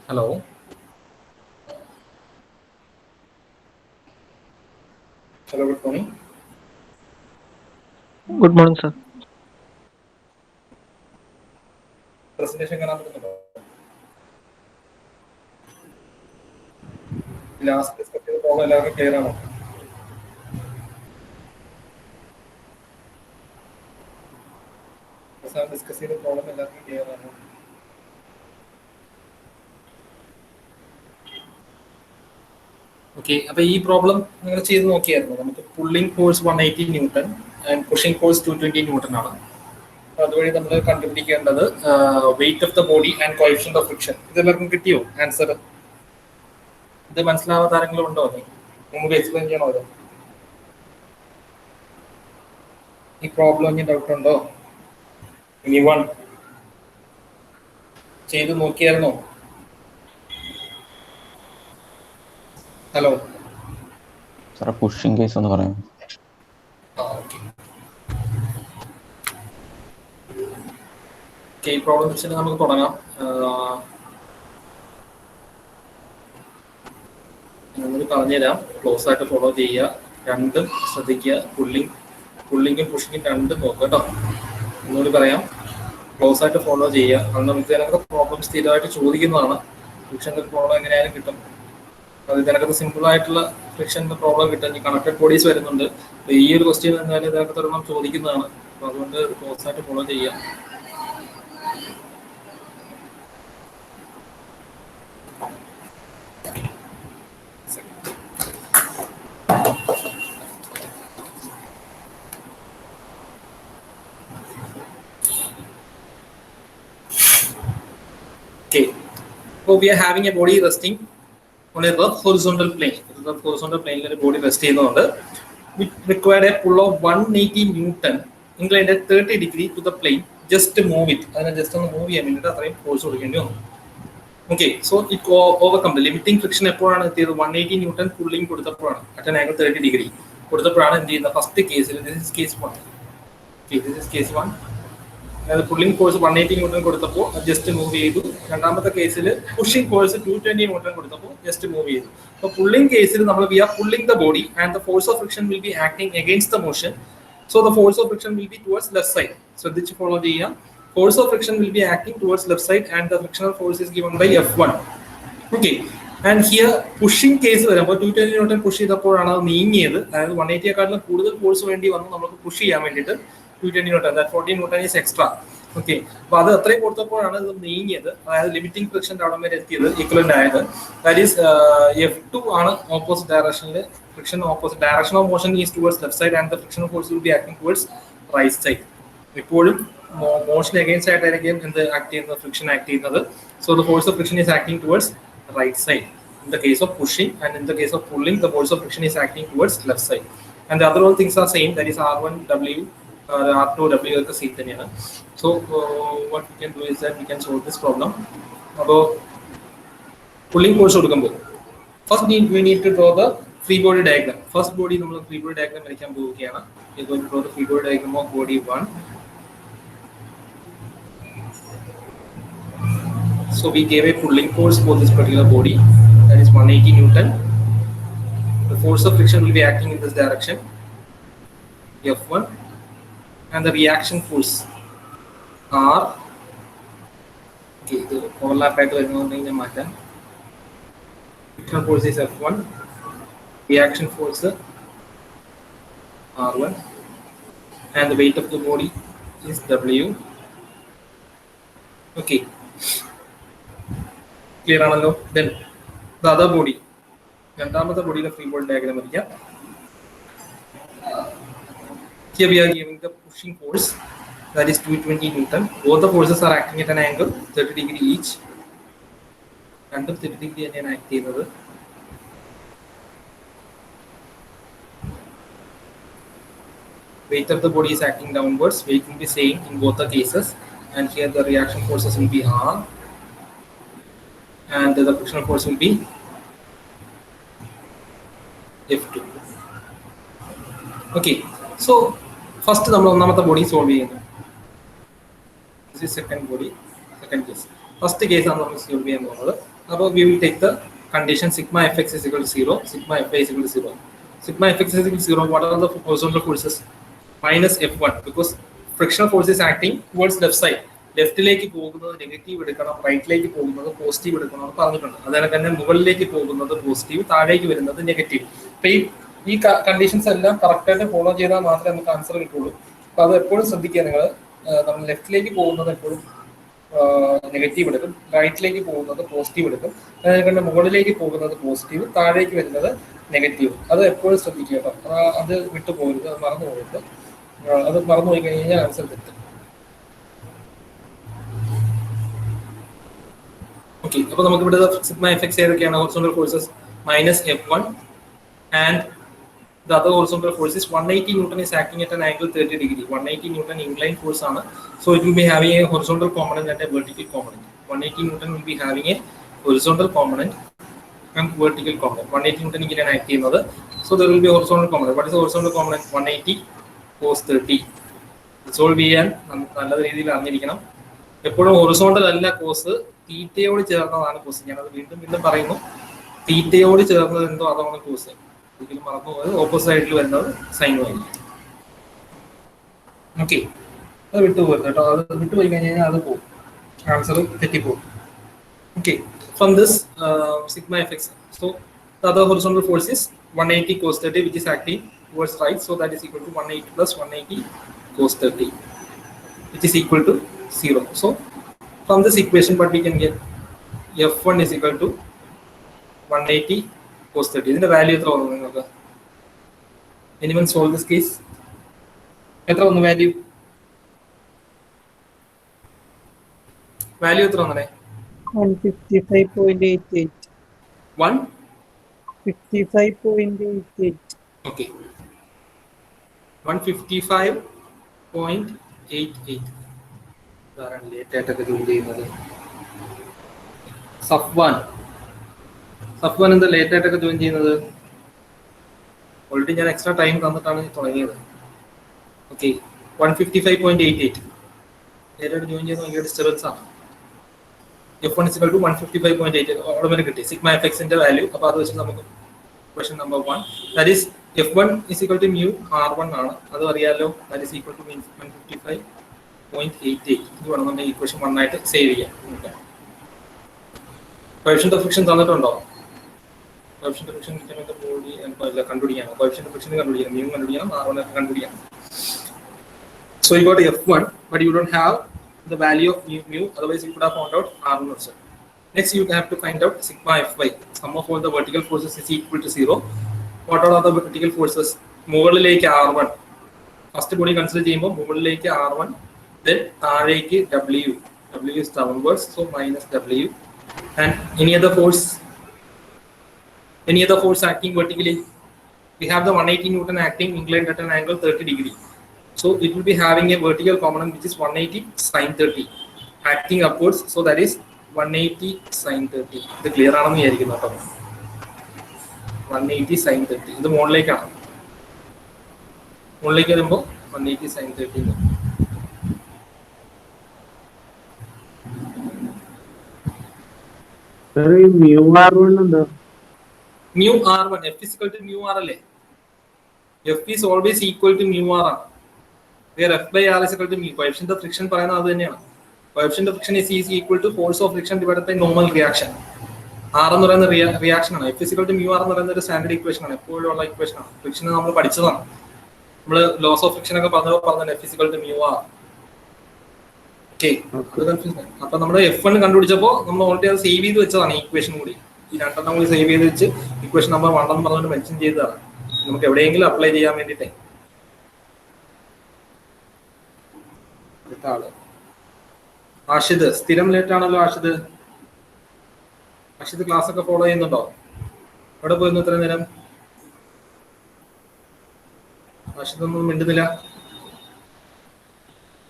Hello. Hello, good morning. Good morning, sir. Presentation കാണാൻ പറ്റുന്നുണ്ടോ? Last discuss ചെയ്ത problem എല്ലാവർക്കും ക്ലിയർ ആണോ? ഡിസ്കസ് ചെയ്ത പ്രോബ്ലം എല്ലാവർക്കും ക്ലിയർ ആണോ? ഓക്കെ, അപ്പൊ ഈ പ്രോബ്ലം നിങ്ങൾ ചെയ്ത് നോക്കിയായിരുന്നു. നമുക്ക് പുള്ളിംഗ് ഫോഴ്സ് 180 newton and pushing force 220 newton ആണ്. അതുവഴി നമ്മൾ കണ്ടുപിടിക്കേണ്ടത് weight of the body and coefficient of friction. ഇതെല്ലാവർക്കും കിട്ടിയോ ആൻസർ? ഇത് മനസ്സിലാവാത്ത ആരെങ്കിലും ഉണ്ടോ? അത് നമുക്ക് എക്സ്പ്ലെയിൻ ചെയ്യണോ? അത് ഈ പ്രോബ്ലം ഇനി ഡൗട്ട് ഉണ്ടോ? ഇനി വൺ ചെയ്ത് നോക്കിയായിരുന്നോ? ഹലോ. സാറേ പുഷിംഗ് കേസ് ഒന്ന് പറയാം. ഈ പ്രോബ്ലം വെച്ചിട്ട് നമുക്ക് തുടങ്ങാം. ഞാനൊന്ന് പറഞ്ഞുതരാം, ക്ലോസ് ആയിട്ട് ഫോളോ ചെയ്യുക. രണ്ടും ശ്രദ്ധിക്കുക. പുള്ളിങ്ങും പുഷിങ്ങും രണ്ടും നോക്കുക കേട്ടോ. ഒന്നുകൂടി പറയാം, ക്ലോസ് ആയിട്ട് ഫോളോ ചെയ്യുക. അത് നമുക്ക് ഇതിനകത്ത് പ്രോബ്ലം സ്ഥിരമായിട്ട് ചോദിക്കുന്നതാണ്. ഫ്രിക്ഷൻ്റെ പ്രോബ്ലം എങ്ങനെയായാലും കിട്ടും. അത് ഇതിനകത്ത് സിമ്പിൾ ആയിട്ടുള്ള ഫ്രിക്ഷൻ്റെ പ്രോബ്ലം കിട്ടും. ഈ കണക്റ്റഡ് ബോഡീസ് വരുന്നുണ്ട്. ഈ ഒരു ക്വസ്റ്റ്യൻ എന്തായാലും ഇതിനകത്ത് ഒരെണ്ണം ചോദിക്കുന്നതാണ്. അപ്പോൾ അതുകൊണ്ട് ക്ലോസ് ആയിട്ട് ഫോളോ ചെയ്യുക. Okay, so we are having a body resting on a rough horizontal plane. Rough horizontal plane a body rest ചെയ്യുന്നുണ്ട്. We required a pull of 180 Newton inclined at 30 degree to the plane just to move it. അതിനെ just ഒന്ന് move ചെയ്യാൻ വേണ്ടിയിട്ട് അത്രയും force കൊടുക്കേണ്ടി വന്നു. Okay, so it overcome the limiting friction എപ്പോഴാണ് എത്തിയത്? 180 ന്യൂട്ടൺ പുള്ളിങ് കൊടുത്തപ്പോഴാണ്, അറ്റ് ആൻ ആംഗിൾ 30 ഡിഗ്രി കൊടുത്തപ്പോഴാണ് എന്ത് ചെയ്യുന്നത്? ഫസ്റ്റ് കേസിൽ this is case 1. This is case 1. അതായത് പുള്ളിംഗ് ഫോഴ്സ് 180 ന്യൂട്ടൺ കൊടുത്തപ്പോൾ ജസ്റ്റ് മൂവ് ചെയ്തു. രണ്ടാമത്തെ കേസിൽ പുഷിംഗ് ഫോഴ്സ് 220 ന്യൂട്ടൺ കൊടുത്തപ്പോൾ ജസ്റ്റ് മൂവ് ചെയ്തു. അപ്പോൾ പുള്ളിംഗ് കേസിൽ നമ്മൾ we are pulling the body and the force of friction will be acting against the motion. So the force of friction will be towards left side. ശ്രദ്ധിച്ച് follow ചെയ്യാം. Force of friction will be acting towards left side and the frictional force is given by F1. Okay, and here pushing case വരുമ്പോൾ 220 newton push ചെയ്തപ്പോഴാണ് അത് നീങ്ങിയത്. അതായത് 180യെക്കാട്ടിലും കൂടുതൽ force വേണ്ടി വന്നു നമുക്ക് പുഷ് ചെയ്യാൻ വേണ്ടിയിട്ട് 220 newton. That 40 newton is extra. Okay, അപ്പൊ അത് അത്രയും കൊടുത്തപ്പോഴാണ് ഇത് നീങ്ങിയത്. അതായത് ലിമിറ്റിംഗ് ഫ്രിക്ഷൻ്റെ അവിടെ വരെ എത്തിയത്, ഈക്വലന്റ് ആയത്. ദാറ്റ് ഈസ് F2 ആണ് ഓപ്പോസിറ്റ് ഡയറക്ഷനിൽ. Friction opposite direction of motion is towards left side and the friction force will be acting towards right side. ഇപ്പോഴും മോഷൻ അഗെയിൻസ്റ്റ് ആയിട്ടായിരിക്കും എന്ത് ആക്ട് ചെയ്യുന്നത്? ഫ്രിക്ഷൻ ആക്ട് ചെയ്യുന്നത്. So the force of friction is acting towards right side in the case of pushing, and in the case of pulling the force of friction is acting towards left side. And the other all things are same, that is R1W, R2W at the same thing. So what we can do is that we can solve this problem. About pulling force കൊടുക്കുമ്പോൾ first we need to draw the free body diagram. First body നമ്മൾ free body diagram വരയ്ക്കാൻ പോവുകയാണ്. We are going to draw the free body diagram of body 1. So we gave a pulling force for this particular body, that is 180 Newton. The force of friction will be acting in this direction, F1, and the reaction force R. Okay, the overlap ആയിട്ട് വരുന്നതുകൊണ്ട് മാറ്റാം. Friction force is F1, reaction force R1, and the weight of the body is W. Okay, clear ആണല്ലോ. Then the other body, രണ്ടാമത്തെ ബോഡിയുടെ free body diagram വരയ്ക്കാം. Here we are giving the pushing force, that is 220 Newton. Both the forces are acting at an angle 30 degree each. രണ്ടും 30 degree തന്നെയാണ് act ചെയ്യുന്നത്. Weight of the body is acting downwards. Weight will be same in both the cases, and here the reaction forces will be R, and the frictional force will be F2. Okay, so first നമ്മൾ ഒന്നാമത്തെ body solve ചെയ്യുന്നു. This is second body, second case. First case ആണ് നമ്മൾ solve ചെയ്യാൻ പോകുന്നത്. അപ്പോൾ we will take the condition sigma fx is equal to 0, sigma fy is equal to 0. Sigma fx is equal to 0. What are the horizontal forces? Minus f1, because frictional force is acting towards left side. ലെഫ്റ്റിലേക്ക് പോകുന്നത് negative എടുക്കണം, റൈറ്റിലേക്ക് പോകുന്നത് positive എടുക്കണം എന്ന് പറഞ്ഞിട്ടുണ്ട്. അതുപോലെ തന്നെ മുകളിലേക്ക് പോകുന്നത് പോസിറ്റീവ്, താഴേക്ക് വരുന്നത് നെഗറ്റീവ്. അപ്പൊ ഈ കണ്ടീഷൻസ് എല്ലാം കറക്റ്റായിട്ട് ഫോളോ ചെയ്താൽ മാത്രമേ നമുക്ക് ആൻസർ കിട്ടുള്ളൂ. അപ്പൊ അത് എപ്പോഴും ശ്രദ്ധിക്കുക നിങ്ങൾ. നമ്മൾ ലെഫ്റ്റിലേക്ക് പോകുന്നത് എപ്പോഴും നെഗറ്റീവ് എടുക്കും, റൈറ്റിലേക്ക് പോകുന്നത് പോസിറ്റീവ് എടുക്കും, അതുപോലെ മുകളിലേക്ക് പോകുന്നത് പോസിറ്റീവ്, താഴേക്ക് വരുന്നത് നെഗറ്റീവ്. അത് എപ്പോഴും ശ്രദ്ധിക്കുക കേട്ടോ. അത് വിട്ടുപോകരുത്, അത് മറന്നു പോകരുത്. അത് മറന്നുപോയി കഴിഞ്ഞാൽ ആൻസർ തെറ്റും. ഓക്കെ, അപ്പൊ നമുക്ക് ഇവിടെ സിഗ്മ എഫക്സ് ഏതൊക്കെയാണ്? Horizontal forces minus F1 and the other horizontal force is 180 Newton is acting at an angle 30 degree. 180 Newton inclined force ആണ്. So it will be having a horizontal component and a vertical component. 180 Newton will be having a horizontal component and vertical component. 180 Newton ഇങ്ങനെയാണ് act ചെയ്യുന്നത്. So there will be a horizontal component. What is the horizontal component? 180 cos 30. Solve ചെയ്യാൻ നല്ല രീതിയിൽ അറിഞ്ഞിരിക്കണം. എപ്പോഴും horizontal അല്ല cos, തീറ്റയോട് ചേർന്നതാണ് cos. ഞാനത് വീണ്ടും വീണ്ടും പറയുന്നു. തീറ്റയോട് ചേർന്നത് എന്തോ അതാണ് കോസ്. ഒരിക്കലും മറന്നു പോയത് ഓപ്പോസിറ്റ് സൈഡിൽ വരുന്നത് സൈനും ആയിരിക്കും. ഓക്കെ, അത് വിട്ടുപോകും കേട്ടോ. അത് വിട്ടുപോയി കഴിഞ്ഞാൽ അത് പോകും, ആൻസർ തെറ്റിപ്പോകും. Okay, from this sigma F x, so the other horizontal force is 180 cos 30 which is acting towards right, so that is equal to 180 plus 180 cos 30 which is equal to 0. So from this equation what we can get, F1 is equal to 180 cos 30. ഇതിന്റെ value എത്ര വന്നു നിങ്ങൾക്ക്? Anyone solve this case? എത്ര വന്നു value? Value എത്ര വന്നേ? 155.88. 155.88. Okay, 155.88. ഇതാണ് late ആയിട്ടൊക്കെ ജോലി ചെയ്യുന്നത്. സഫ്വാൻ എന്താ ലേറ്റ് ആയിട്ടൊക്കെ ജോയിൻ ചെയ്യുന്നത്? ഓൾറെഡി ഞാൻ എക്സ്ട്രാ ടൈം തന്നിട്ടാണ് തുടങ്ങിയത്. ഓക്കെ, 155.88 ലേറ്റ് ആയിട്ട് ജോയിൻ ചെയ്യുന്നത് ഭയങ്കര ഡിസ്റ്റർബൻസ് ആണ്. F1 is equal to 155.8 അവിടെ വരെ കിട്ടി സിഗ്മ എഫക്സിന്റെ വാല്യൂ. അപ്പോൾ അത് വെച്ച് നമുക്ക് question number 1, that is F1 is equal to mu R1 ആണ്, അത് അറിയാലോ. That is equal to 155.88. ഇത് വേണമെന്നുണ്ടെങ്കിൽ ഇക്വേഷൻ 1 ആയിട്ട് സേവ് ചെയ്യാം. കോഎഫിഷ്യന്റ് ഓഫ് ഫ്രിക്ഷൻ തന്നിട്ടുണ്ടോ? കോഎഫിഷ്യന്റ് ഓഫ് ഫ്രിക്ഷൻ കണ്ടുപിടിക്കണം. കോഎഫിഷ്യന്റ് ഓഫ് ഫ്രിക്ഷൻ കണ്ടുപിടിക്കണം, mu കണ്ടുപിടിക്കണം, R1 കണ്ടുപിടിക്കണം. So you got F1 but you don't have the value of mu, otherwise you could have found out R1 also. Next you have to find out sigma Fy. Sum of all the vertical forces is equal to 0. What are the vertical forces? മുകളിലേക്ക് R1, first body consider ചെയ്യുമ്പോൾ മുകളിലേക്ക് R1, then താഴേക്ക് W. W is downwards, so minus W. And any other force acting vertically? We have the 180 Newton acting inclined at an angle 30 degree. So it will be having a vertical component which is 180 sin 30 acting upwards, so that is 180 sin 30. ഇത് clear ആണെന്ന് വിചാരിക്കുന്നു കേട്ടോ. 180 sin 30 ഇത് മുകളിലേക്കാണ്. മുകളിലേക്ക് വരുമ്പോൾ 180 sin 30. mu R1 എന്താ? mu R1 F is equal to mu R അല്ലേ? F is always equal to mu R ആണ്. Where F by R is equal to mu. Coefficient of friction പറയുന്നത് അത് തന്നെയാണ്. Coefficient of friction is equal to force of friction divided by normal reaction. R എന്ന് പറയുന്ന reaction ആണ്. F is equal to mu R എന്ന് പറയുന്ന ഒരു standard equation ആണ്, എപ്പോഴും ഉള്ള ഇക്വേഷൻ ആണ്. ഫ്രിക്ഷൻ നമ്മൾ പഠിച്ചതാണ്. നമ്മൾ ലോസ് ഓഫ് ഫ്രിക്ഷൻ ഒക്കെ പറഞ്ഞ F is equal to mu R. Okay, അപ്പൊ നമ്മൾ F1 കണ്ടുപിടിച്ചപ്പോൾ നമ്മൾ ഓൾറെഡി അത് സേവ് ചെയ്ത് വെച്ചതാണ് ഈ ഇക്വേഷൻ കൂടി. ഈ രണ്ടെണ്ണം കൂടി സേവ് ചെയ്ത് വെച്ച് ഇക്വേഷൻ നമ്പർ 1 എന്ന് പറഞ്ഞുകൊണ്ട് മെൻഷൻ ചെയ്തതാണ് നമുക്ക് എവിടെയെങ്കിലും അപ്ലൈ ചെയ്യാൻ വേണ്ടിയിട്ടേ. ആഷിദ് സ്ഥിരം ലേറ്റ് ആണല്ലോ. ആഷിദ് ക്ലാസ് ഒക്കെ ഫോളോ ചെയ്യുന്നുണ്ടോ? എവിടെ പോയിരുന്നു ഇത്ര നേരം? ആഷിദ് ഒന്നും മിണ്ടുന്നില്ല.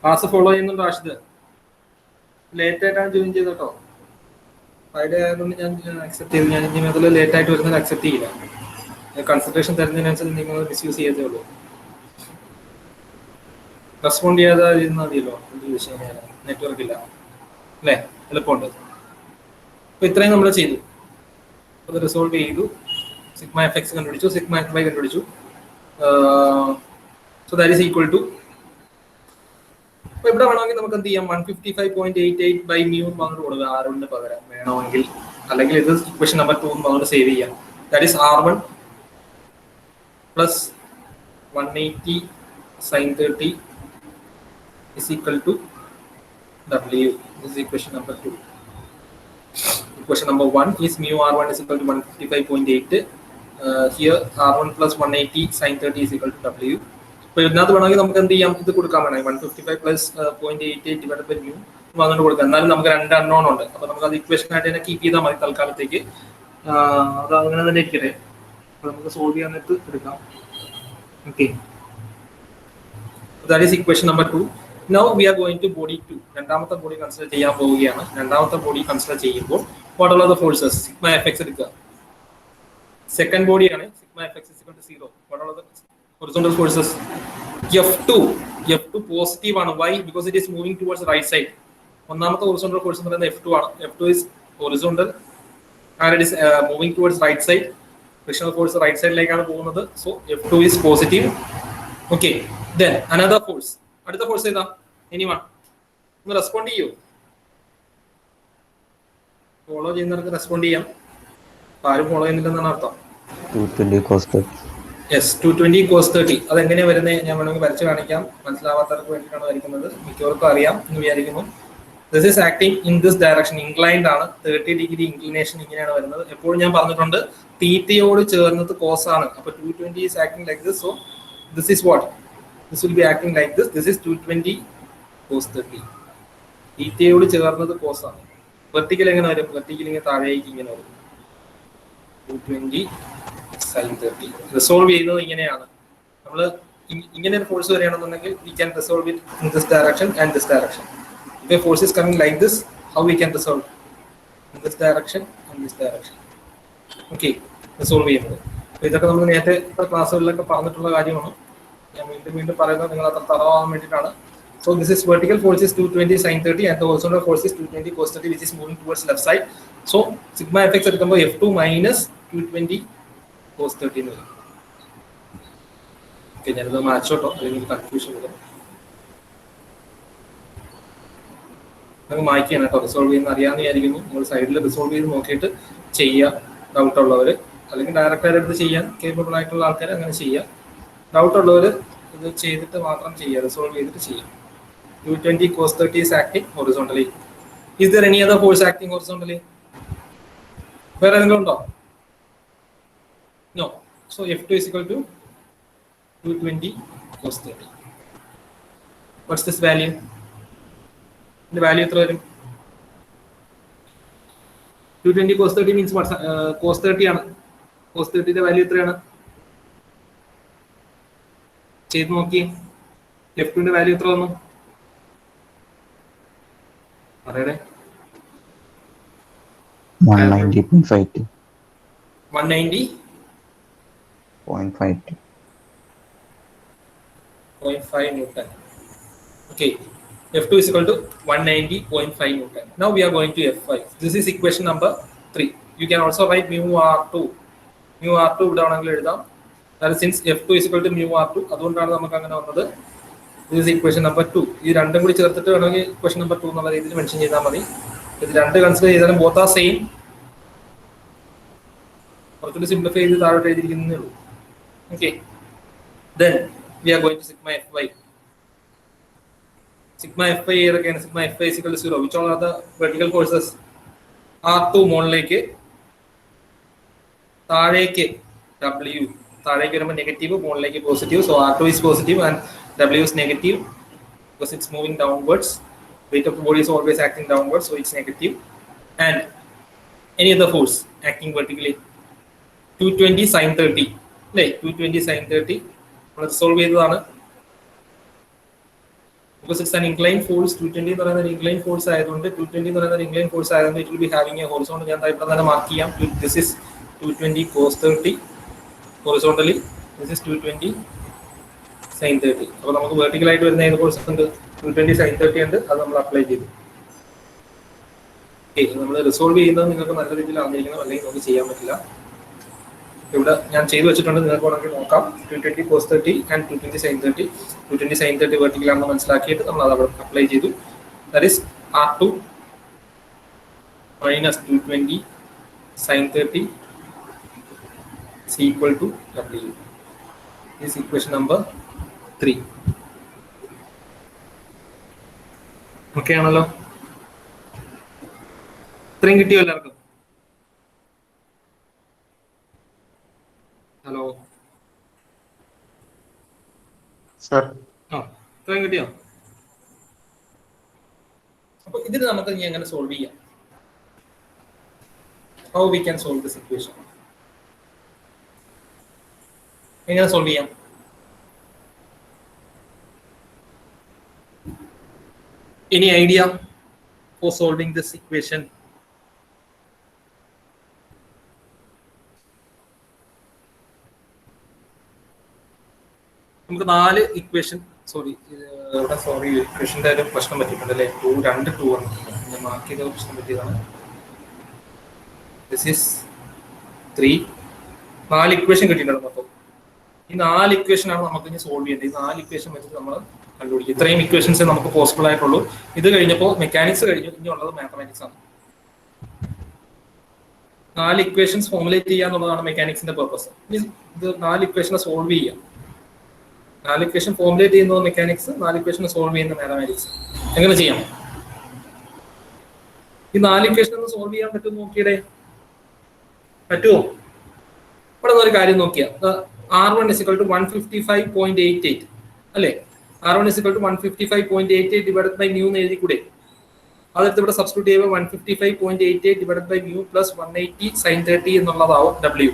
ക്ലാസ് ഫോളോ ചെയ്യുന്നുണ്ടോ ആഷിദ്? ലേറ്റ് ആയിട്ടാണ് ജോയിൻ ചെയ്തോ. ഫ്രൈഡേ ആയതുകൊണ്ട് ഞാൻ അക്സെപ്റ്റ് ചെയ്തു. ഞാൻ ഇനി മുതൽ ലേറ്റ് ആയിട്ട് വരുന്നത് അക്സെപ്റ്റ് ചെയ്യില്ല. കൺസൾട്ടേഷൻ തരുന്നതിനനുസരിച്ച് നിങ്ങൾ മിസ്യൂസ് ചെയ്തേ ഉള്ളൂ. റെസ്പോണ്ട് ചെയ്യാതെ ഇരുന്നാൽ മതിയല്ലോ. എന്ത് വിഷയം, നെറ്റ്വർക്ക് ഇല്ല അല്ലേ? എളുപ്പമുണ്ട്. അപ്പോൾ ഇത്രയും നമ്മൾ ചെയ്തു. അത് റിസോൾവ് ചെയ്തു. സിഗ്മ എഫ് എക്സ് കണ്ടുപിടിച്ചു, സിഗ്മ എഫ് വൈ കണ്ടുപിടിച്ചു. So that is equal to, അപ്പോൾ ഇവിടെ വേണമെങ്കിൽ നമുക്ക് എന്ത് ചെയ്യാം, 155.88 ബൈ മ്യൂ അങ്ങോട്ട് കൊടുക്കുക R1 പകരം വേണമെങ്കിൽ, അല്ലെങ്കിൽ ഇത് ഇക്വേഷൻ നമ്പർ 2 അങ്ങോട്ട് സേവ് ചെയ്യാം. That is R1 plus 180 sin 30 is equal to W. This is equation number 2. Equation number 1 is mu R1 is equal to 155.8. Here R1 plus 180 sin 30 is equal to W. അപ്പോൾ ഇതിനകത്ത് വേണമെങ്കിൽ നമുക്ക് എന്ത് ചെയ്യാം, ഇത് കൊടുക്കാൻ വേണമെങ്കിൽ 155 പ്ലസ് 0.88 ഡിവൈഡ് ബൈ മ്യൂ അങ്ങോട്ട് കൊടുക്കാം. എന്നാലും നമുക്ക് 2 അൺനോൺ ഉണ്ട്. അപ്പോൾ നമുക്ക് അത് ഇക്വേഷൻ ആയിട്ട് തന്നെ കീപ്പ് ചെയ്താൽ മതി തൽക്കാലത്തേക്ക്. അത് അങ്ങനെ തന്നെ ഇരിക്കട്ടെ. അപ്പോൾ നമുക്ക് സോൾവ് ചെയ്യാനായിട്ട് എടുക്കാം. Okay, that is equation number 2. Now we are going to body 2. രണ്ടാമത്തെ ബോഡി കൺസിഡർ ചെയ്യാൻ പോവുകയാണ്. രണ്ടാമത്തെ ബോഡി കൺസിഡർ ചെയ്യുമ്പോൾ what are the forces? Sigma fx എടുക്കുക. സെക്കൻഡ് ബോഡിയാണ് sigma fx is equal to 0. What are the horizontal forces? F2 positive ആണ്. Why? Because it is moving towards the right side. ഒന്നാമത്തെ horizontal force എന്ന് പറയുന്നത് F2 ആണ്. F2 is horizontal and it is moving towards right side. Frictional force right side ലേക്കാണ് പോകുന്നത്. So F2 is positive. Okay, then another force. അടുത്ത force ഏതാ? Anyone ഒന്ന് respond ചെയ്യൂ. ഫോളോ ചെയ്യുന്നവർക്ക് റെസ്പോണ്ട് ചെയ്യാം. ആരും ഫോളോ ചെയ്യുന്നില്ലെന്നാണ് അർത്ഥം. 220 cos 30. Yes, 220 cos 30. അതെങ്ങനെയാണ് വരുന്നത് ഞാൻ വേണമെങ്കിൽ വരച്ച് കാണിക്കാം. മനസ്സിലാവാത്തവർക്ക് വേണ്ടിയിട്ടാണ് വരയ്ക്കുന്നത്. മിക്കവർക്കും അറിയാം എന്ന് വിചാരിക്കുന്നു. This is acting in this direction. Inclined ആണ്. 30 ഡിഗ്രി ഇൻക്ലിനേഷൻ ഇങ്ങനെയാണ് വരുന്നത്. എപ്പോഴും ഞാൻ പറഞ്ഞിട്ടുണ്ട് തീറ്റയോട് ചേർന്നത് കോസ് ആണ്. അപ്പോൾ 220 is acting like this. So this is what, this will be acting like this. This is 220 cos 30. തീറ്റയോട് ചേർന്നത് കോസ് ആണ്. വെർട്ടിക്കൽ എങ്ങനെ വരും? വെർട്ടിക്കൽ ഇങ്ങനെ താഴേക്ക് ഇങ്ങനെ വരും. 220 sin 30. റിസോൾവ് ചെയ്യുന്നത് ഇങ്ങനെയാണ്. നമ്മൾ ഇങ്ങനെ ഒരു ഫോഴ്സ് വരികയാണെന്നുണ്ടെങ്കിൽ we can resolve it in this direction and this direction. If a force is coming like this, how we can resolve? In this direction and this direction. Okay, resolve ചെയ്യുന്നത്. ഇതൊക്കെ നമ്മൾ നേരത്തെ ക്ലാസ്സുകളിലൊക്കെ പറഞ്ഞിട്ടുള്ള കാര്യമാണ്. ഞാൻ വീണ്ടും പറയുന്നത് നിങ്ങൾ അത്ര തറവാൻ വേണ്ടിയിട്ടാണ്. So this is vertical force is 220 sin 30 and the horizontal force is 220 cos 30 which is moving towards left side. So sigma fx എടുക്കുമ്പോൾ F2 minus 220 cos 30 എന്ന് വരും. ഓക്കെ, ഞാനിത് മാച്ചോട്ടോ അല്ലെങ്കിൽ കൺഫ്യൂഷൻ വരും. നമുക്ക് മായ്ക്കാണ് കേട്ടോ. റിസോൾവ് ചെയ്യുന്ന അറിയാമെന്ന് വിചാരിക്കുന്നു. നിങ്ങൾ സൈഡിൽ റിസോൾവ് ചെയ്ത് നോക്കിയിട്ട് ചെയ്യുക. ഡൗട്ട് ഉള്ളവർ, അല്ലെങ്കിൽ ഡയറക്റ്റായിട്ട് എടുത്ത് ചെയ്യാൻ കേപ്പബിൾ ആയിട്ടുള്ള ആൾക്കാർ അങ്ങനെ ചെയ്യുക. ഡൗട്ട് ഉള്ളവർ ഇത് ചെയ്തിട്ട് മാത്രം ചെയ്യുക, റിസോൾവ് ചെയ്തിട്ട് ചെയ്യുക. 220 cos 30 is acting horizontally. Is there any other force acting horizontally? വേറെ എന്തെങ്കിലും ഉണ്ടോ? No. So F2 is equal to 220 cos 30. What's this value? The value എത്ര വരും? 220 cos 30 means what? Cos 30 ആണ്. Cos 30 വാല്യൂ എത്രയാണ്? ചെയ്ത് നോക്കി. F2 വാല്യൂ എത്ര വന്നു? പറയടേ. 190.52. 190.52 Newton. Okay. F2 is equal to 190.5 Newton. Now we are going to F5. This is equation number 3. You can also write mu R2. Mu R2 ഇവിടെ ആണെങ്കിൽ എഴുതാം. That is since F2 is equal to mu R2, അതുകൊണ്ടാണ് നമുക്ക് അങ്ങനെ വന്നത്. This is equation number 2. ഈ രണ്ടും കൂടി ചേർത്തിട്ട് വേണമെങ്കിൽ equation number 2 എന്നുള്ള രീതിയിൽ മെൻഷൻ ചെയ്താൽ മതി. ഇത് രണ്ട് കൺസിഡർ ചെയ്താലും both are same. കുറച്ചുകൂടി സിംപ്ലിഫൈ ചെയ്ത് താഴോട്ട് എഴുതിയിരിക്കുന്നേ ഉള്ളൂ. Okay. Then we are going to sigma Fy. Sigma Fy ഏതൊക്കെയാണ്? Sigma Fy is equal to 0. Which all are the vertical forces? R2 മുകളിലേക്ക്, താഴേക്ക് W. താഴേക്ക് വരുമ്പോൾ നെഗറ്റീവ്, മുകളിലേക്ക് positive. So R2 is positive and W is negative because it's moving downwards. Weight of the body is always acting downwards, so it's negative. And any other force acting vertically, 220 sin 30. Like 220 sin 30. നമ്മൾ solve ചെയ്തതാണ്. Because it's an inclined force, 220 എന്ന് പറയുന്ന inclined force ആയതുകൊണ്ട്, 220 എന്ന് പറയുന്ന inclined force ആയതുകൊണ്ട് it will be having a horizontal. ഞാൻ ഇവിടെ തന്നെ മാർക്ക് ചെയ്യാം. This is 220 cos 30 horizontally. This is 220 sin 30. അപ്പോൾ നമുക്ക് vertical ആയിട്ട് വരുന്ന ഏത് ഫോഴ്സ് ഉണ്ട്? 220 sin 30 ഉണ്ട്. അത് നമ്മൾ അപ്ലൈ ചെയ്തു. നമ്മൾ റിസോൾവ് ചെയ്യുന്നത് നിങ്ങൾക്ക് നല്ല രീതിയിൽ അറിഞ്ഞിരിക്കണം, അല്ലെങ്കിൽ നമുക്ക് ചെയ്യാൻ പറ്റില്ല. ഇവിടെ ഞാൻ ചെയ്തു വെച്ചിട്ടുണ്ട്, നിങ്ങൾക്ക് വേണമെങ്കിൽ നോക്കാം. 220 cos 30 and 220 sin 30. 220 sin 30 vertical ആണെന്ന് മനസ്സിലാക്കിയിട്ട് നമ്മൾ അത് അവിടെ അപ്ലൈ ചെയ്തു. That is R2 minus 220 sin 30 is equal to W. This is equation number 3. Okay ആണല്ലോ? ഇത്രയും കിട്ടിയോ എല്ലാവർക്കും? Hello sir. ഇത്രയും കിട്ടിയോ? അപ്പൊ ഇതിന് നമുക്ക് ഇനി എങ്ങനെ സോൾവ് ചെയ്യാം? How we can solve this equation? എങ്ങനെ സോൾവ് ചെയ്യാം? Any idea for solving this equation? നമുക്ക് 4 ഇക്വേഷൻ ഇക്വേഷൻ്റെ ഒരു പ്രശ്നം പറ്റിയിട്ടുണ്ട് അല്ലേ? 2 ആണ് ഞാൻ മാർക്ക് ചെയ്ത പ്രശ്നം പറ്റിയതാണ്. This is 3. 4 ഇക്വേഷൻ കിട്ടിയിട്ടുണ്ട് മൊത്തം. ഈ 4 ഇക്വേഷൻ ആണ് നമുക്ക് ഇനി സോൾവ് ചെയ്യേണ്ടത്. ഈ 4 ഇക്വേഷൻ വെച്ചിട്ട് നമ്മൾ കണ്ടുപിടിക്കും. ഇത്രയും ഇക്വേഷൻസ് നമുക്ക് പോസിബിൾ ആയിട്ടുള്ളൂ. ഇത് കഴിഞ്ഞപ്പോൾ മെക്കാനിക്സ് കഴിഞ്ഞു, ഇനി ഉള്ളത് മാത്തമാറ്റിക്സ് ആണ്. 4 ഇക്വേഷൻസ് ഫോർമുലേറ്റ് ചെയ്യുക എന്നുള്ളതാണ് മെക്കാനിക്സിന്റെ പർപ്പസ്. ഇത് 4 ഇക്വേഷനെ സോൾവ് ചെയ്യാം. 4 ഇക്വേഷൻ ഫോർമുലേറ്റ് ചെയ്യുന്നത് മെക്കാനിക്സ്, 4 ഇക്വേഷൻ സോൾവ് ചെയ്യുന്ന മാത്തമാറ്റിക്സ്. എങ്ങനെ ചെയ്യാം? ഈ 4 ഇക്വേഷൻ ഒന്ന് സോൾവ് ചെയ്യാൻ പറ്റുമോ നോക്കിയടേ? പറ്റുമോ? ഇവിടെ ഒരു കാര്യം നോക്കിയാ, R1 is equal to 155.88 അല്ലേ? R1 is equal to 155.88 divided by mu എന്ന് എഴുതി കൂടെ? അതെടുത്ത് ഇവിടെ സബ്സ്റ്റിറ്റ്യൂട്ട് ചെയ്യുമ്പോൾ 155.88 divided by mu plus 180 sin 30 എന്നുള്ളതാവും W.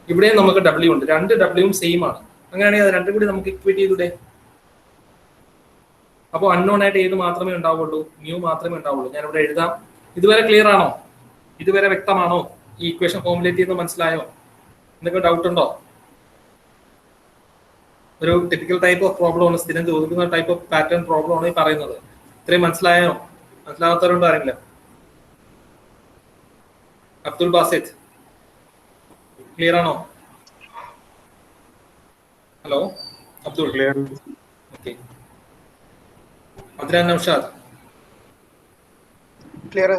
ഇവിടെ നമുക്ക് W ഉണ്ട്, 2 W സെയിം ആണ്. അങ്ങനെയാണെങ്കിൽ അത് രണ്ടും കൂടി നമുക്ക് ഇക്വേറ്റ് ചെയ്തൂടെ? അപ്പോൾ അൺനോൺ ആയിട്ട് ഏത് മാത്രമേ ഉണ്ടാവുള്ളൂ? മ്യൂ മാത്രമേ ഉണ്ടാവുള്ളൂ. ഞാൻ ഇവിടെ എഴുതാം. ഇതുവരെ ക്ലിയർ ആണോ? ഇതുവരെ വ്യക്തമാണോ? ഈ ഇക്വേഷൻ ഫോർമുലേറ്റ് ചെയ്യുന്നത് മനസ്സിലായോ? എന്തെങ്കിലും ഡൗട്ട് ഉണ്ടോ? ഒരു ടിപ്പിക്കൽ ടൈപ്പ് ഓഫ് പ്രോബ്ലം ആണ്, സ്ഥിരം ചോദിക്കുന്ന ടൈപ്പ് ഓഫ് പാറ്റേൺ പ്രോബ്ലം ആണ് ഈ പറയുന്നത്. ഇത്രയും മനസ്സിലായോ? മനസ്സിലാകാത്തവരുണ്ടോ ആരെങ്കിലും? അബ്ദുൽ ബാസിത്ത് ക്ലിയർ ആണോ? Hello Abdul. Okay. Adran Naushad clear.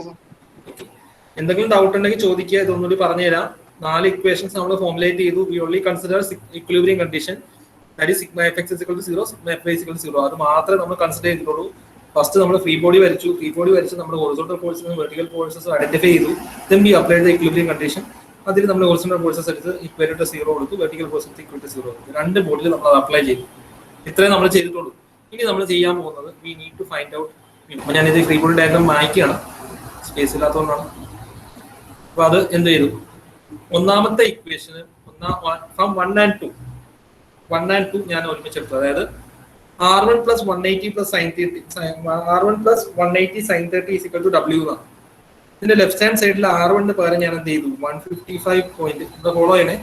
എന്തെങ്കിലും ഡൗട്ട് ഉണ്ടെങ്കിൽ ചോദിക്കുക, ഇതൊന്നുകൂടി പറഞ്ഞുതരാം. 4 ഇക്വേഷൻസ് നമ്മൾ ഫോർമുലേറ്റ് ചെയ്തു. We only consider equilibrium condition, that is sigma F X is equal to 0, sigma F Y is equal to 0. അത് മാത്രമേ നമ്മൾ കൺസിഡർ ചെയ്തിട്ടുള്ളൂ. ഫസ്റ്റ് നമ്മൾ ഫ്രീ ബോഡി വരച്ചു. ഫ്രീ ബോഡി വരച്ച് നമ്മൾ ഹൊറിസോണ്ടൽ ഫോഴ്സസും വെർട്ടിക്കൽ ഫോഴ്സസും ഐഡന്റിഫൈ ചെയ്തു. Then we applied the equilibrium condition. അതിൽ നമ്മൾ ഹൊറിസോണ്ടൽ ഫോഴ്സസ് എടുത്ത് ഇക്വൽ ടു 0 കൊടുത്തു, വെർട്ടിക്കൽ ഫോഴ്സസ് ഇക്വൽ ടു 0 കൊടുത്തു. 2 ബോഡിയിൽ നമ്മൾ അത് അപ്ലൈ ചെയ്തു. ഇത്രയും നമ്മൾ ചെയ്തിട്ടുള്ളൂ. ഇനി നമ്മൾ ചെയ്യാൻ പോകുന്നത് we need to find out. അപ്പോൾ ഞാനിത് ഫ്രീ ബോഡി ഡയഗ്രാം മായ്ക്കുകയാണ്, സ്പേസ് ഇല്ലാത്തതുകൊണ്ടാണ്. അപ്പോൾ അത് എന്ത് ചെയ്തു? ഒന്നാമത്തെ ഇക്വേഷന് ഫ്രം 1 and 2 ഞാൻ ഒരുമിച്ചെടുത്തു. അതായത് R1 plus 180 plus sin 30 R1 plus 180 sin 30 is equal to W എന്നാണ്. ഇതിന്റെ ലെഫ്റ്റ് ഹാൻഡ് സൈഡിൽ R1 പകരം ഞാൻ എന്ത് ചെയ്തു? 155 പോയിന്റ് ഇവിടെ ഫോളോ ചെയ്യണേ.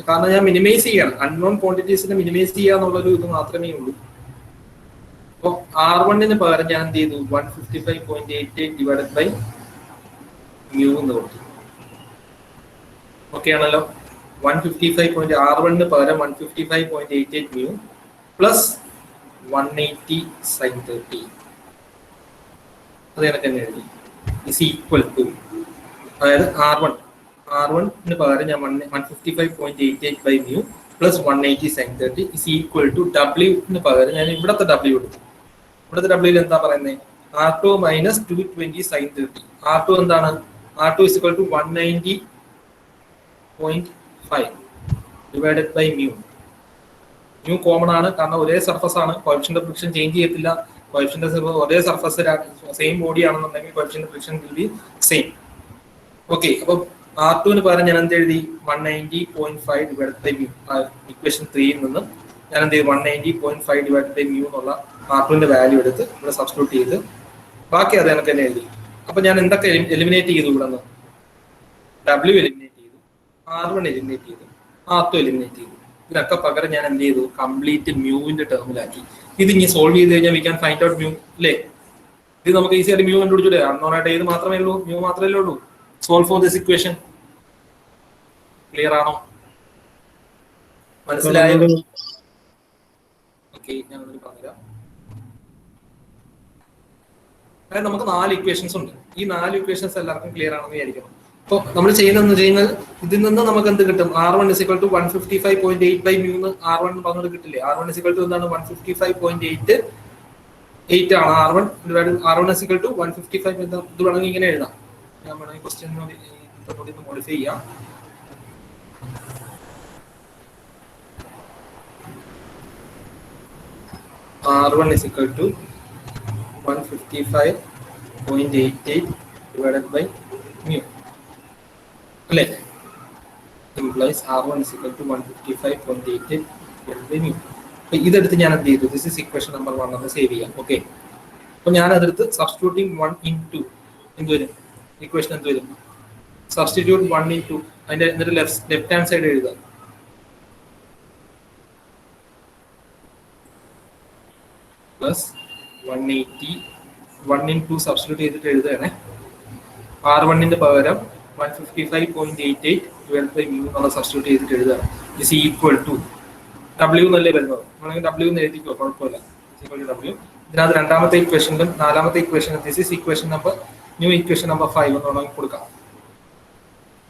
കാരണം ഞാൻ മിനിമൈസ് ചെയ്യണം, അൺനോൺ ക്വാണ്ടിറ്റീസിനെ മിനിമൈസ് ചെയ്യുക എന്നുള്ളൊരു ഇത് മാത്രമേ ഉള്ളൂ. അപ്പോൾ R1 പകരം ഞാൻ എന്ത് ചെയ്തു? 155.88 ഡിവൈഡഡ് ബൈ മ്യൂ എന്ന് കൊടുത്തു. ഓക്കെ ആണല്ലോ? 155. R1 പകരം 155.88 മ്യൂ പ്ലസ് 180 sin 30. അത് കണക്ക് തന്നെ എഴുതി. ഇസ് ഈക്വൽ ടു, അതായത് R1 പകരം ഞാൻ 155.88 by mu plus 180 sin 30 is equal to W പകരം ഞാൻ ഇവിടത്തെ W എടുത്തു. ഇവിടുത്തെ W എന്താ പറയുന്നത്? R2 minus 220 sin 30. R2 എന്താണ്? R2 is equal to 190.5 divided by mu. Mu common ആണ്, കാരണം ഒരേ സർഫസ് ആണ്. കോഎഫിഷ്യന്റ് ഓഫ് ഫ്രിക്ഷൻ ചേഞ്ച് ചെയ്യത്തില്ല. കോഎഫിഷ്യന്റ് ഒരേ സർഫസ് സെയിം ബോഡി ആണെന്നുണ്ടെങ്കിൽ coefficient of friction will be same. Okay. അപ്പോൾ R2 പകരം ഞാൻ എന്ത് എഴുതി? 190.5 ഡിവൈഡഡ് ബൈ മ്യൂ. ഇക്വേഷൻ 3യിൽ നിന്ന് ഞാൻ എന്ത് ചെയ്തു? 190.5 ഡിവൈഡഡ് ബൈ മ്യൂ എന്നുള്ള R2 വാല്യൂ എടുത്ത് ഇവിടെ സബ്സ്റ്റിറ്റ്യൂട്ട് ചെയ്ത് ബാക്കി അത് എനിക്ക് തന്നെ എഴുതി. അപ്പൊ ഞാൻ എന്തൊക്കെ എലിമിനേറ്റ് ചെയ്തു? ഇവിടെ നിന്ന് W എലിമിനേറ്റ് ചെയ്തു, R1 എലിമിനേറ്റ് ചെയ്തു, R2 എലിമിനേറ്റ് ചെയ്തു. ഇതിനൊക്കെ പകരം ഞാൻ എന്ത് ചെയ്തു? കംപ്ലീറ്റ് മ്യൂവിന്റെ ടേമിലാക്കി. ഇത് ഇനി സോൾവ് ചെയ്ത് കഴിഞ്ഞാൽ we can find out mu അല്ലേ? ഇത് നമുക്ക് ഈസി ആയിട്ട് മ്യൂ കണ്ടുപിടിച്ചൂടെ? അൺനോൺ ആയിട്ട് ഏത് മാത്രമേ ഉള്ളൂ? മ്യൂ മാത്രമേ ഉള്ളൂ. Solve for this equation. Clear ആണോ? മനസ്സിലായോ? ഓക്കെ, ഞാൻ പറഞ്ഞുതരാം. അതായത് നമുക്ക് 4 ഇക്വേഷൻസ് ഉണ്ട്. ഈ 4 ഇക്വേഷൻസ് എല്ലാവർക്കും ക്ലിയർ ആണെന്ന് വിചാരിക്കണം. അപ്പോൾ നമ്മൾ ചെയ്യുന്നതെന്ന് വെച്ച് കഴിഞ്ഞാൽ ഇതിൽ നിന്ന് നമുക്ക് എന്ത് കിട്ടും? R1 = 155.8/μ എന്ന് R1 പറഞ്ഞത് കിട്ടില്ലേ? R1 എന്താണ്? 155.8 ആണ്. R1 = 155. ഇത് വേണമെങ്കിൽ ഇങ്ങനെ എഴുതാം. ഞാൻ വേണമെങ്കിൽ ക്വസ്റ്റ്യൻ മോഡിഫൈ ചെയ്യാം. R1 = 155.88 divided by μ. അല്ലേ? implies R1 = 155.88 divided by μ. അപ്പൊ ഇതെടുത്ത് ഞാൻ എന്ത് ചെയ്തു? ദിസ് ഇസ് ഇക്വേഷൻ നമ്പർ 1 എന്ന് സേവ് ചെയ്യാം. ഓക്കെ, അപ്പൊ ഞാൻ അതെടുത്ത് സബ്സ്റ്റിറ്റ്യൂട്ടിങ് 1 into എന്ത് വരും? ഇക്വേഷൻ എന്ത് വരും? സബ്സ്റ്റിറ്റ്യൂട്ട് 1 into അതിന്റെ എന്നിട്ട് ലെഫ്റ്റ് ഹാൻഡ് സൈഡ് എഴുതുക. പ്ലസ് 180 1 into സബ്സ്റ്റിറ്റ്യൂട്ട് ചെയ്തിട്ട് എഴുതുകയാണെ. R1ന്റെ പകരം 155.88 divided by μ എന്നുള്ള സബ്സ്റ്റിറ്റ്യൂട്ട് ചെയ്തിട്ട് എഴുതുക. ഇസ് ഈക്വൽ ടു W എന്നല്ലേ വരുന്നത്? വേണമെങ്കിൽ W എന്ന് എഴുതിക്കോ, കുഴപ്പമില്ല. W. ഇതിനകത്ത് രണ്ടാമത്തെ ഇക്വേഷനിലും നാലാമത്തെ ഇക്വേഷനും this is equation number new equation number 5 എന്ന് വേണമെങ്കിൽ കൊടുക്കാം.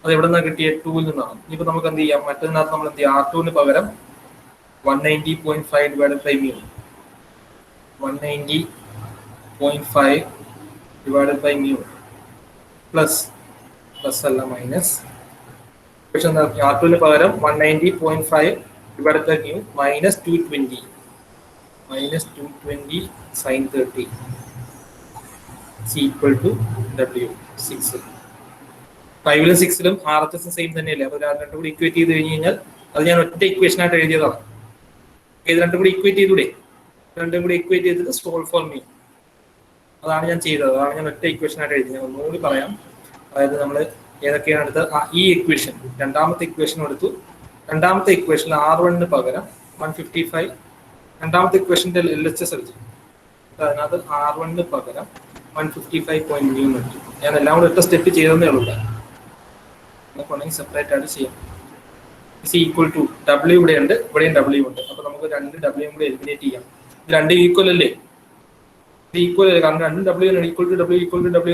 അത് എവിടെ നിന്നാണ് കിട്ടിയ? 2ൽ നിന്നാണ്. ഇനിയിപ്പോൾ നമുക്ക് എന്ത് ചെയ്യാം? മറ്റൊന്നിനകത്ത് നമ്മൾ എന്ത് ചെയ്യാം? R2ന് പകരം 190.5 divided by μ 190.5 divided by μ plus അല്ല മൈനസ്. പക്ഷെ R2ന് പകരം 190.5 divided by μ minus 220 sin 30 is equal to W 6. 5ലും 6ലും RHS same തന്നെയല്ലേ? അപ്പോൾ രണ്ടും കൂടി ഇക്വേറ്റ് ചെയ്ത് കഴിഞ്ഞ് കഴിഞ്ഞാൽ അത് ഞാൻ ഒറ്റ ഇക്വേഷൻ ആയിട്ട് എഴുതിയതാണ്. ഇത് രണ്ടും കൂടി ഇക്വേറ്റ് ചെയ്തൂടെ? രണ്ടും കൂടി ഇക്വേറ്റ് ചെയ്തിട്ട് സോൾവ് ഫോർ മീ. അതാണ് ഞാൻ ചെയ്തത്. അതാണ് ഞാൻ ഒറ്റ ഇക്വേഷൻ ആയിട്ട് എഴുതി. ഞാൻ ഒന്നുകൂടി പറയാം. അതായത് നമ്മൾ ഏതൊക്കെയാണ് എടുത്തത്? ഈ ഇക്വേഷൻ രണ്ടാമത്തെ ഇക്വേഷൻ എടുത്തു. രണ്ടാമത്തെ ഇക്വേഷനിൽ R1ന് പകരം 155. രണ്ടാമത്തെ ഇക്വേഷന്റെ LHS എടുത്തു. അതിനകത്ത് R1ന് പകരം 155.μ എടുത്തു. ഞാൻ എല്ലാം കൂടെ ഒറ്റ സ്റ്റെപ്പ് ചെയ്തതേ ഉള്ളൂ. നമുക്ക് സെപ്പറേറ്റ് ആയിട്ട് ചെയ്യാം. ഇസ് ഈക്വൽ ടു W ഇവിടെ ഉണ്ട്, ഇവിടെയും W ഉണ്ട്. അപ്പൊ നമുക്ക് രണ്ട് W കൂടെ എലിമിനേറ്റ് ചെയ്യാം. ഇത് രണ്ടും ഈക്വൽ അല്ലേ? ഈക്വൽ അല്ലേ? കാരണം രണ്ടും W ഈക്വൽ ടു W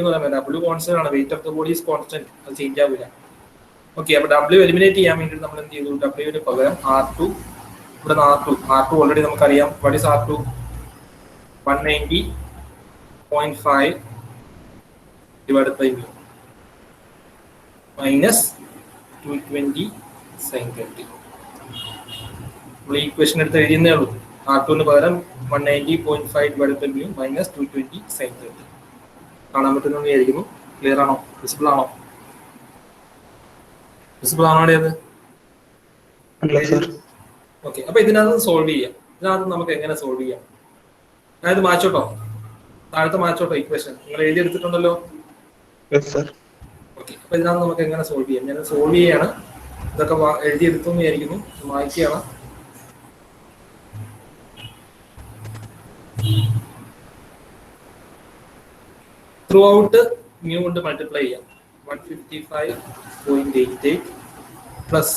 എന്ന് പറയാൻ W കോൺസ്റ്റന്റ് ആണ്. Weight of the body is constant. അത് ചേഞ്ച് ആവില്ല. ഓക്കെ, അപ്പൊ W എലിമിനേറ്റ് ചെയ്യാൻ വേണ്ടി നമ്മൾ എന്ത് ചെയ്തു? W ന് പകരം R2. ഇവിടെ R2 ഓൾറെഡി നമുക്കറിയാം. What is R2? 190.5 divided by μ minus 220 sin 30. നമ്മൾ ഈ ഇക്വേഷൻ എടുത്ത് എഴുതുന്നേ ഉള്ളൂ. R2ന് പകരം 190.5 divided by μ minus 220 sin 30. കാണാൻ പറ്റുന്ന വിചാരിക്കുന്നു. ക്ലിയർ ആണോ? വിസിബിൾ ആണോ? വിസിബിൾ ആണോ? ഓക്കെ, അപ്പൊ ഇതിനകത്ത് സോൾവ് ചെയ്യാം. ഇതിനകത്ത് നമുക്ക് എങ്ങനെ സോൾവ് ചെയ്യാം? അതായത് മാച്ചോട്ടോ, താഴത്തെ മാച്ചോട്ടോ ഇക്വേഷൻ നിങ്ങൾ എഴുതിയെടുത്തിട്ടുണ്ടല്ലോ. ഓക്കെ, അപ്പൊ ഇതിനകത്ത് നമുക്ക് എങ്ങനെ സോൾവ് ചെയ്യാം? ഞാൻ സോൾവ് ചെയ്യാണ്. ഇതൊക്കെ എഴുതിയെടുത്തു എന്ന് വിചാരിക്കുന്നു. വായിക്കുകയാണ്. ത്രൂ ഔട്ട് μ കൊണ്ട് മൾട്ടിപ്ലൈ ചെയ്യാം. 155.88 പ്ലസ്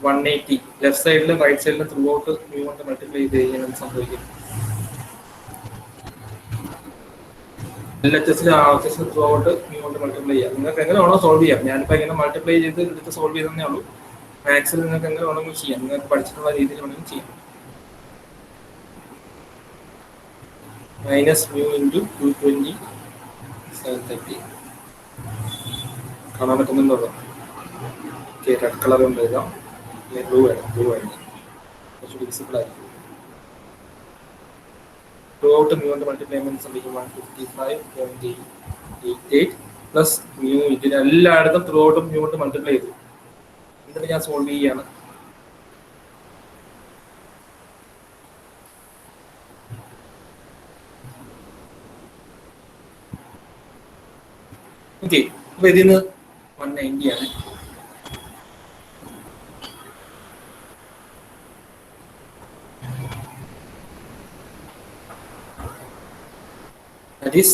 180 ലെഫ്റ്റ് സൈഡിലും റൈറ്റ് സൈഡിലും ത്രൂ ഔട്ട് μ കൊണ്ട് മൾട്ടിപ്ലൈ ചെയ്ത് കഴിഞ്ഞാൽ സംഭവിക്കും. LHS ത്രൂ ഔട്ട് μ കൊണ്ട് മൾട്ടിപ്ലൈ ചെയ്യാം. നിങ്ങൾക്ക് എങ്ങനെ വേണോ സോൾവ് ചെയ്യാം. ഞാനിപ്പോൾ എങ്ങനെ മൾട്ടിപ്ലൈ ചെയ്ത് എടുത്ത് സോൾവ് ചെയ്തേ ഉള്ളൂ. മാത്സിൽ നിങ്ങൾക്ക് എങ്ങനെ വേണമെങ്കിൽ ചെയ്യാം. നിങ്ങൾക്ക് പഠിച്ചിട്ടുള്ള രീതിയിൽ വേണമെങ്കിൽ ചെയ്യാം. Minus μ into 220 sin 30. കാണാൻ പറ്റുന്നുണ്ടോ? ഓക്കെ, റെഡ് കളർ കൊണ്ട് എഴുതാം. ബ്ലൂ വേണം, കുറച്ചുകൂടി വിസിബിൾ ആയിരിക്കും. ത്രൂ ഔട്ട് μ കൊണ്ട് മൾട്ടിപ്ലൈ ചെയ്യുമ്പോൾ സംഭവിക്കും 155.88 പ്ലസ് μ. ഇതിനെല്ലായിടത്തും ത്രൂ ഔട്ടും μ കൊണ്ട് മൾട്ടിപ്ലൈ ചെയ്തു. എന്നിട്ട് ഞാൻ സോൾവ് ചെയ്യാണ്. ഓക്കെ, അപ്പൊ ഇതിന്ന് 190 ആണ്. That is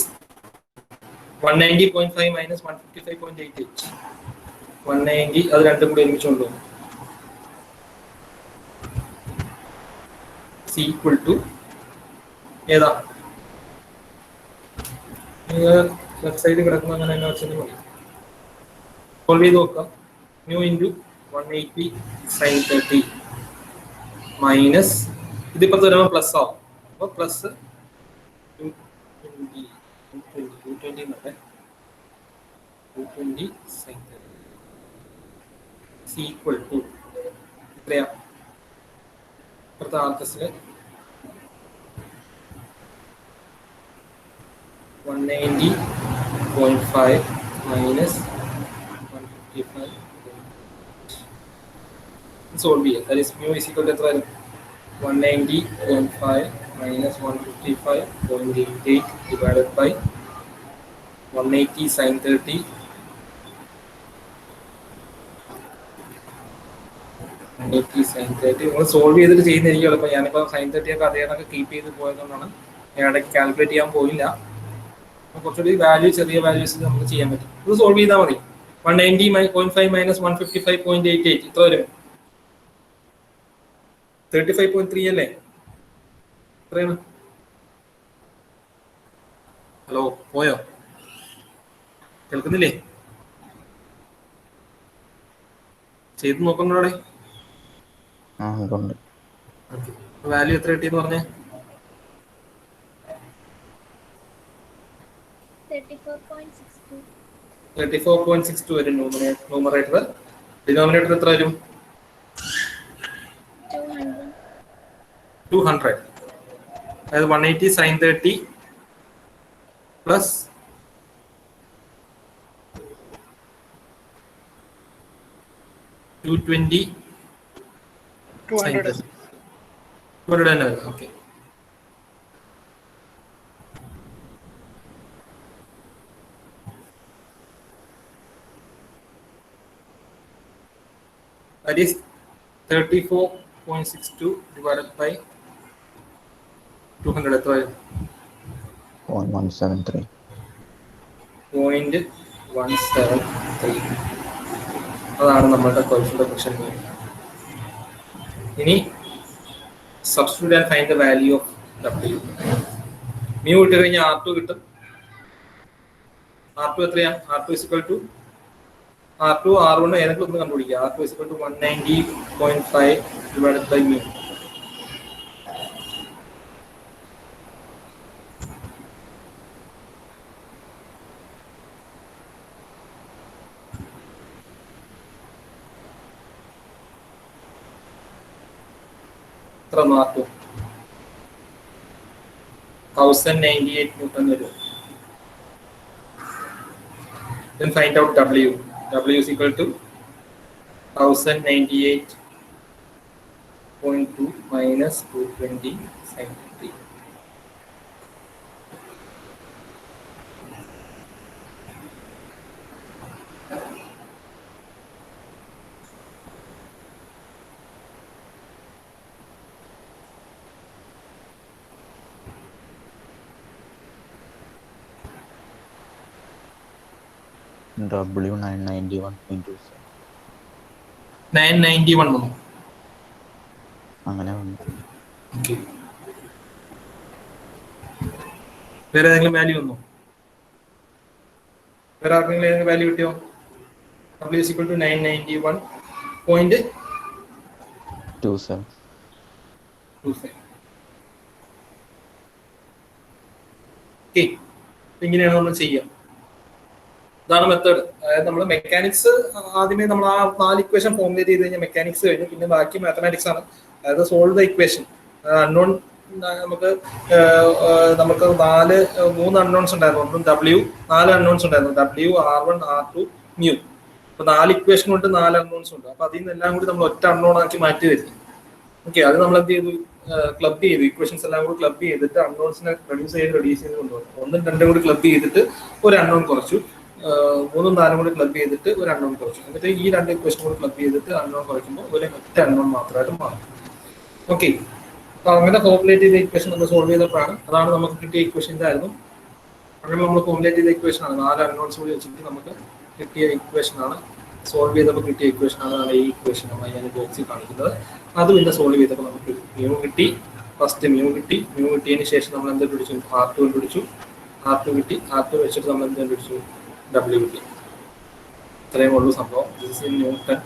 190.5 minus 155.88. 190 അത് രണ്ടും കൂടി ഒരുമിച്ച് കൊണ്ടുപോകും. ഈക്വൽ ടു ഏതാ ലെഫ്റ്റ് സൈഡ് കിടക്കുന്ന അങ്ങനെ തന്നെ വെച്ചാൽ മതി. സോൾവ് ചെയ്ത് നോക്കാം. ന്യൂ ഇൻറ്റു 180 സൈൻ 30 മൈനസ് ഇതിപ്പോൾ വരുമ്പോൾ പ്ലസ് ആവും. അപ്പോൾ പ്ലസ് 220 സൈൻ 30 ഈക്വൽ ടു എത്രയാ ഇപ്പോഴത്തെ ആർക്കസില് 190.5 minus 155. Solve here. That is mu is equal to 190.5 minus 155.88 divided by 180 sin 30 180 sin 30. നമ്മൾ സോൾവ് ചെയ്തിട്ട് ചെയ്യുന്നതായിരിക്കും എളുപ്പം. ഞാനിപ്പോൾ sin 30 ഒക്കെ അതേ കണക്ക് കീപ്പ് ചെയ്ത് പോയതുകൊണ്ടാണ് ഞാൻ ഇടയ്ക്ക് കാൽക്കുലേറ്റ് ചെയ്യാൻ പോയില്ല. കുറച്ചുകൂടി വാല്യൂ ചെറിയ വാല്യൂസ് നമുക്ക് ചെയ്യാൻ പറ്റും. ഇത് സോൾവ് ചെയ്താൽ മതി. 190.5 മൈനസ് 155.88 ഇത്ര വരും. 35.3 അല്ലേ? എത്രയാണ്? ഹലോ, പോയോ? കേൾക്കുന്നില്ലേ? ചെയ്ത് നോക്കുന്നോടെ വാല്യൂ എത്ര കിട്ടിയെന്ന് പറഞ്ഞേ? 34.62 വരും ന്യൂമറേറ്റർ. ഡിനോമിനേറ്റർ എത്ര വരും? 200. അതായത് 180 sin 30 പ്ലസ് 220 200 തന്നെ വരും. Okay, that is 34.62 divided by 200 എത്ര വരും? 0.173. അതാണ് നമ്മളുടെ കോഎഫിഷ്യന്റ് ഓഫ് ഫ്രിക്ഷൻ. ഇനി substitute and find the value of W. mu ഇട്ട് കഴിഞ്ഞാൽ R2 കിട്ടും. R2 എത്രയാ? R2 is equal to R2 R1 ഏതെങ്കിലും ഒന്ന് കണ്ടുപിടിക്കുക. R2 is equal to 190.5 divided by mu. എത്ര R2? 1098 ന്യൂട്ടൺ വരും. Then find out W. W is equal to 1098.2 minus 220 sin 30. W 991.27. 991 വന്നു. അങ്ങനെ വന്നു. വേറെ ഏതെങ്കിലും വാല്യൂ വന്നോ? വേറെ ആർക്കെങ്കിലും ഏതെങ്കിലും വാല്യൂ കിട്ടിയോ? W is equal to 991.27. Okay, ഇങ്ങനെയാണ് നമ്മൾ ചെയ്യുക. ഇതാണ് മെത്തേഡ്. അതായത് നമ്മൾ മെക്കാനിക്സ് ആദ്യമേ നമ്മൾ ആ 4 ഇക്വേഷൻ ഫോർമുലേറ്റ് ചെയ്ത് കഴിഞ്ഞാൽ മെക്കാനിക്സ് കഴിഞ്ഞു. പിന്നെ ബാക്കി മാത്തമാറ്റിക്സ് ആണ്. അതായത് സോൾവ് ദ ഇക്വേഷൻ. അൺനോൺ നമുക്ക് 3 അൺനോൺസ് ഉണ്ടായിരുന്നു. ഒന്നും W, 4 അൺനോൺസ് ഉണ്ടായിരുന്നു. W, R1, R2, mu. അപ്പൊ 4 ഇക്വേഷൻ കൊണ്ട് 4 അൺനോൺസ് ഉണ്ട്. അപ്പൊ അതിൽ നിന്നെല്ലാം കൂടി നമ്മൾ ഒറ്റ അൺനോൺ ആക്കി മാറ്റി തരും. ഓക്കെ, അത് നമ്മൾ എന്ത് ചെയ്തു? ക്ലബ് ചെയ്തു. ഇക്വേഷൻസ് എല്ലാം കൂടി ക്ലബ് ചെയ്തിട്ട് അൺനോൺസിനെ റെഡ്യൂസ് ചെയ്ത് കൊണ്ടുവന്നു. 1ഉം 2ഉം കൂടി ക്ലബ് ചെയ്തിട്ട് ഒരു അൺനോൺ കുറച്ചു. 3ഉം 4ഉം കൂടി ക്ലബ് ചെയ്തിട്ട് ഒരു അൺനോൺ കുറച്ചു. എന്നിട്ട് ഈ 2 ഇക്വേഷൻ കൂടി ക്ലബ് ചെയ്തിട്ട് അൺനോൺ കുറയ്ക്കുമ്പോൾ ഒരു ഒറ്റ അൺനോൺ മാത്രമായിട്ട് മാറും. ഓക്കെ, അപ്പൊ അങ്ങനെ ഫോർമുലേറ്റ് ചെയ്ത ഇക്വേഷൻ നമ്മൾ സോൾവ് ചെയ്തപ്പോഴാണ്. അതാണ് നമുക്ക് കിട്ടിയ ഇക്വേഷൻ്റെ ആയിരുന്നു. അങ്ങനെ നമ്മൾ ഫോർമുലേറ്റ് ചെയ്ത ഇക്വേഷൻ ആണ്, 4 അൺനോൺസ് കൂടി വെച്ചിട്ട് നമുക്ക് കിട്ടിയ ഇക്വേഷൻ ആണ്, സോൾവ് ചെയ്തപ്പോൾ കിട്ടിയ ഇക്വേഷൻ ആണ് ഈ ഇക്വേഷൻ നമ്മൾ ഞാൻ ബോക്സിൽ കാണിക്കുന്നത്. അത് പിന്നെ സോൾവ് ചെയ്തപ്പോൾ നമുക്ക് മ്യൂ കിട്ടി. ഫസ്റ്റ് മ്യൂ കിട്ടിയതിന് ശേഷം നമ്മൾ എന്ത് പിടിച്ചു, R2 കണ്ടുപിടിച്ചു. R2 കിട്ടി. R2 വെച്ചിട്ട് നമ്മൾ എന്ത് കണ്ടുപിടിച്ചു, W കിട്ടി. ഇത്രയും ഉള്ളൂ സംഭവം. ന്യൂട്ടൺ.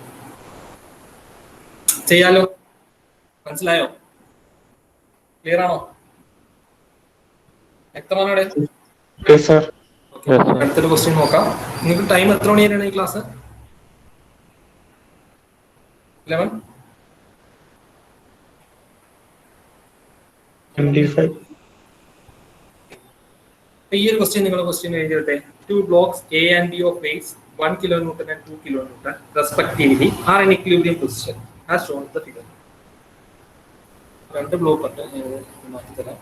ചെയ്യാലോ? മനസ്സിലായോ? ക്ലിയർ ആണോ? വ്യക്തമാണോടെ? അടുത്തൊരു ക്വസ്റ്റ്യൻ നോക്കാം. നിങ്ങൾക്ക് ടൈം എത്ര മണി വരെയാണ് ഈ ക്ലാസ്? 11? 25. ഈ ഒരു ക്വസ്റ്റ്യൻ നിങ്ങൾ question എഴുതിയിട്ടെ. 2 blocks A and B of weights 1 kN and 2 kN respectively are in equilibrium position as shown in the figure. രണ്ട് ബ്ലോക്ക് ഉണ്ട്, മാറ്റി തരാം.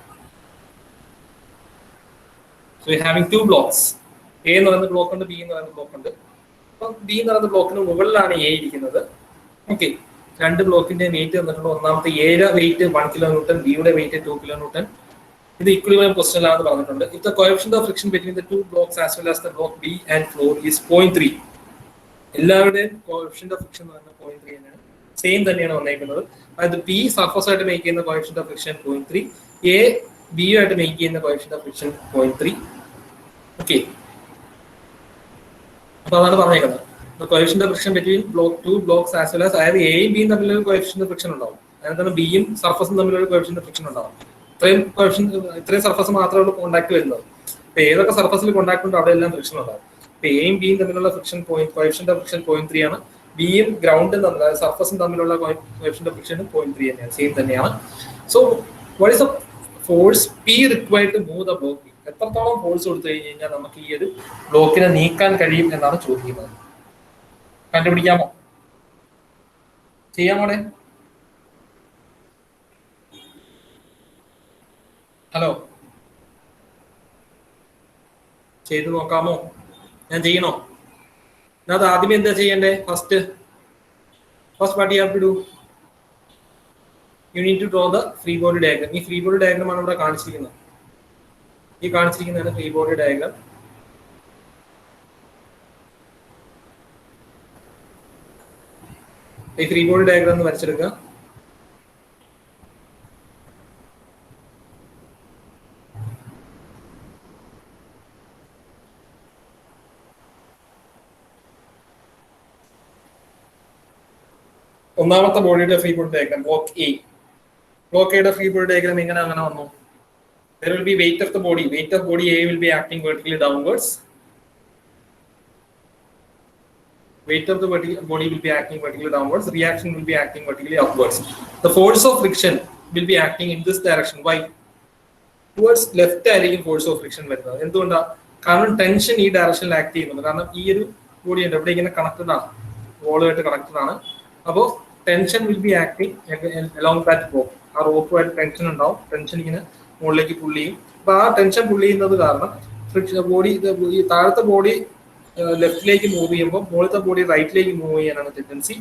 So we are having 2 blocks. A എന്ന് പറയുന്ന ബ്ലോക്ക് ഉണ്ട്, B എന്ന് പറയുന്ന ബ്ലോക്ക് ഉണ്ട്. അപ്പം B എന്ന് പറയുന്ന ബ്ലോക്കിന് മുകളിലാണ് A ഇരിക്കുന്നത്. ഓക്കെ, രണ്ട് ബ്ലോക്കിന്റെ വെയിറ്റ് തന്നിട്ടുണ്ട്. ഒന്നാമത്തെ എയുടെ വെയിറ്റ് 1 kN, ബിയുടെ വെയിറ്റ് 2 kN. ഇത് ഇക്വിലിബ്രിയം പൊസിഷനിലാണെന്ന് പറഞ്ഞിട്ടുണ്ട്. If the coefficient of friction between the 2 blocks as well as the block B and floor is 0.3, എല്ലാവരുടെയും coefficient of friction എന്ന് പറയുന്നത് 0.3 തന്നെയാണ്, സെയിം തന്നെയാണ് വന്നേക്കുന്നത്. അതായത് B സർഫസ് ആയിട്ട് മേക്ക് ചെയ്യുന്ന coefficient of friction 0.3, A B ആയിട്ട് മേക്ക് ചെയ്യുന്ന coefficient of friction 0.3. ഓക്കെ, അപ്പൊ അതാണ് പറഞ്ഞേക്കുന്നത്. coefficient of friction between 2 blocks as well as, അതായത് എയും ബിയും തമ്മിലൊരു coefficient of friction ഉണ്ടാവും. അതായത് ബിയും സർഫസും തമ്മിലൊരു coefficient of friction ഉണ്ടാവും. ഇത്രയും സർഫസ് മാത്രമേ ഉള്ളൂ കോണ്ടാക്ട് വരുന്നത്. ഇപ്പൊ ഏതൊക്കെ സർഫസിൽ കോണ്ടാക്ട് ഉണ്ടോ അവിടെ എല്ലാം ഫ്രിക്ഷൻ ഉണ്ടാവും. ഇപ്പൊ എയും ബിയും തമ്മിലുള്ള ഫ്രിക്ഷൻ കോഎഫിഷ്യന്റ് ഓഫ് ഫ്രിക്ഷൻ 0.3 ആണ്. ബിയും ഗ്രൗണ്ടും തമ്മിൽ, അതായത് സർഫസും തമ്മിലുള്ള കോഎഫിഷ്യന്റ് ഓഫ് ഫ്രിക്ഷൻ 0.3 തന്നെയാണ്, സെയിം തന്നെയാണ്. So what is the force P required to move the block? എത്രത്തോളം ഫോഴ്സ് കൊടുത്തു കഴിഞ്ഞാൽ നമുക്ക് ഈ ഒരു ബ്ലോക്കിനെ നീക്കാൻ കഴിയും എന്നാണ് ചോദിക്കുന്നത്. കണ്ടുപിടിക്കാമോ? ചെയ്യാമോടെ? ഹലോ, ചെയ്തു നോക്കാമോ? ഞാൻ ചെയ്യണോ? അത് ആദ്യമേ എന്താ ചെയ്യണ്ടേ? First what you have to do, you need to draw the free body diagram. ഈ ഫ്രീ ബോഡി ഡയഗ്രാം ആണ് ഇവിടെ കാണിച്ചിരിക്കുന്നത്. ഈ കാണിച്ചിരിക്കുന്നതാണ് ഫ്രീ ബോഡി ഡയഗ്രാം. ഈ ഫ്രീ ബോഡി ഡയഗ്രാം ഒന്ന് വരച്ചെടുക്കുക. ഒന്നാമത്തെ ബോഡിയുടെ free body diagram block A. Block എയുടെ ഫ്രീ ബോഡി ഡയഗ്രാം എങ്ങനെ അങ്ങനെ വന്നു? There will be weight of the body. Weight of body A will be acting vertically downwards. Weight of the body will be acting vertically downwards. Reaction will be acting vertically upwards. The force of friction will be acting in this direction. Why? Towards left ആയിരിക്കും force of friction വരുന്നത്. എന്തുകൊണ്ടാണ്? കാരണം tension ഈ ഡയറക്ഷനിൽ act ചെയ്യുന്നുണ്ട്. കാരണം ഈ ഒരു ബോഡി ഉണ്ട്, ഇവിടെ ഇങ്ങനെ കണക്റ്റഡ് ആണ്, വോളുമായിട്ട് കണക്റ്റഡ് ആണ്. അപ്പോൾ tension will be acting along that rope. ആ റോപ്പുമായിട്ട് ടെൻഷൻ ഉണ്ടാവും. ടെൻഷൻ ഇങ്ങനെ മുകളിലേക്ക് പുള്ള് ചെയ്യും. അപ്പൊ ആ ടെൻഷൻ പുള്ള് ചെയ്യുന്നത് കാരണം ഫ്രിക്ഷൻ ബോഡി, താഴത്തെ ബോഡി ലെഫ്റ്റിലേക്ക് മൂവ് ചെയ്യുമ്പോൾ മുകളിലത്തെ ബോഡി റൈറ്റിലേക്ക് മൂവ് ചെയ്യാനാണ് ടെൻഡൻസി.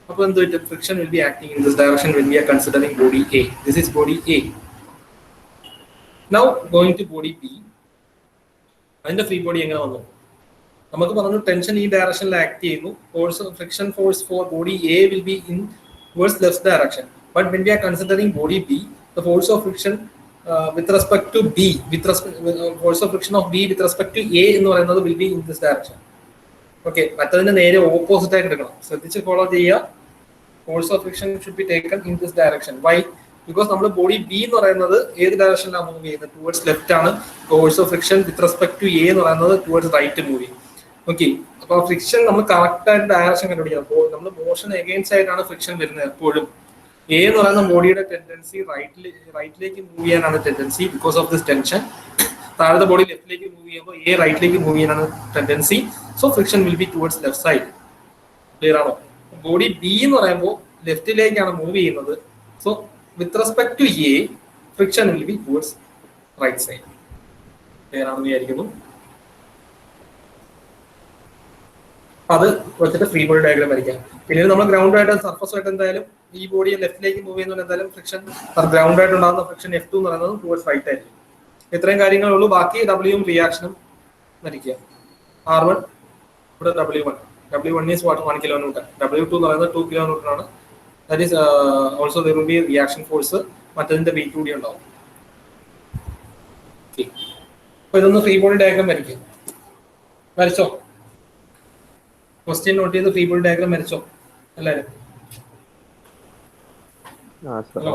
അപ്പോൾ എന്ത് പറ്റും? Friction will be acting in this direction when we are considering body A. This is body A. Now going to body B. അതിന്റെ ഫ്രീ ബോഡി എങ്ങനെ വന്നു? നമുക്ക് പറഞ്ഞു ടെൻഷൻ ഈ ഡയറക്ഷനിൽ ആക്ട് ചെയ്യുന്നു. Force, friction force for body A will be in towards left direction. But when we are considering body B, the force of friction with respect to B, force of friction of B with respect to A എന്ന് പറയുന്നത് will be in this direction. Okay, മറ്റതിന്റെ നേരെ opposite ആയിട്ട് എടുക്കണം. ശ്രദ്ധിച്ച് follow ചെയ്യുക. Force of friction should be taken in this direction. Why? Because നമ്മൾ body B എന്ന് പറയുന്നത് ഏത് ഡയറക്ഷനിലാണ് മൂവ് ചെയ്യുന്നത്? ടുവേർഡ്സ് ലെഫ്റ്റ് ആണ്. Force of friction with respect to A എന്ന് പറയുന്നത് ടുവേർഡ്സ് റൈറ്റ് മൂവ് ചെയ്യും. ഓക്കെ, അപ്പൊ ഫ്രിക്ഷൻ നമ്മൾ കറക്റ്റ് ആയിട്ട് ഡയറക്ഷൻ കണ്ടുപിടിക്കാം. അപ്പോൾ നമ്മൾ മോഷൻ എഗെയിൻസ്റ്റ് ആയിട്ടാണ് ഫ്രിക്ഷൻ വരുന്നത് എപ്പോഴും. എ എന്ന് പറയുന്ന ബോഡിയുടെ ടെൻഡൻസി റൈറ്റിലേക്ക് മൂവ് ചെയ്യാനാണ് tendency because of this tension. താഴത്തെ ബോഡി ലെഫ്റ്റിലേക്ക് മൂവ് ചെയ്യുമ്പോൾ എ റൈറ്റിലേക്ക് മൂവ് ചെയ്യാനാണ് tendency. So friction will be towards left side. Clear ആണോ? ബോഡി ബി എന്ന് പറയുമ്പോൾ ലെഫ്റ്റിലേക്കാണ് മൂവ് ചെയ്യുന്നത്. So with respect to A friction will be towards right side. Clear ആണെന്ന് വിചാരിക്കുന്നു. അത് വെച്ചിട്ട് ഫ്രീ ബോഡി ഡയഗ്രാം വരയ്ക്കാം. പിന്നീട് നമ്മൾ ഗ്രൗണ്ട് ആയിട്ട് സർഫസ് ആയിട്ട് എന്തായാലും ഈ ബോഡി ലെഫ്റ്റിലേക്ക് മൂവ് ചെയ്യുന്നത് എന്തായാലും ഫ്രിക്ഷൻ ഗ്രൗണ്ട് ആയിട്ട് ഉണ്ടാകുന്ന ഫ്രിക്ഷൻ F2 എന്ന് പറയുന്നത് ടുവേർഡ്സ് റൈറ്റ് ആയിരിക്കും. ഇത്രയും കാര്യങ്ങളുള്ളൂ. ബാക്കി ഡബ്ല്യൂയും റിയാക്ഷനും വരയ്ക്കുക. R1 ഇവിടെ W1. W1 is what 1 kilonewton. W2 എന്ന് പറയുന്നത് 2 kilonewton ആണ്. That is also there will be reaction force. മറ്റതിന്റെ B2 കൂടി ഉണ്ടാവും. അപ്പൊ ഇതൊന്ന് ഫ്രീ ബോഡി ഡയഗ്രാം വരയ്ക്കും. വരച്ചോ? ക്വസ്റ്റ്യൻ നോട്ട് ചെയ്ത് ഫ്രീ ബോഡി ഡയഗ്രാം വരച്ചോ എല്ലാവരും?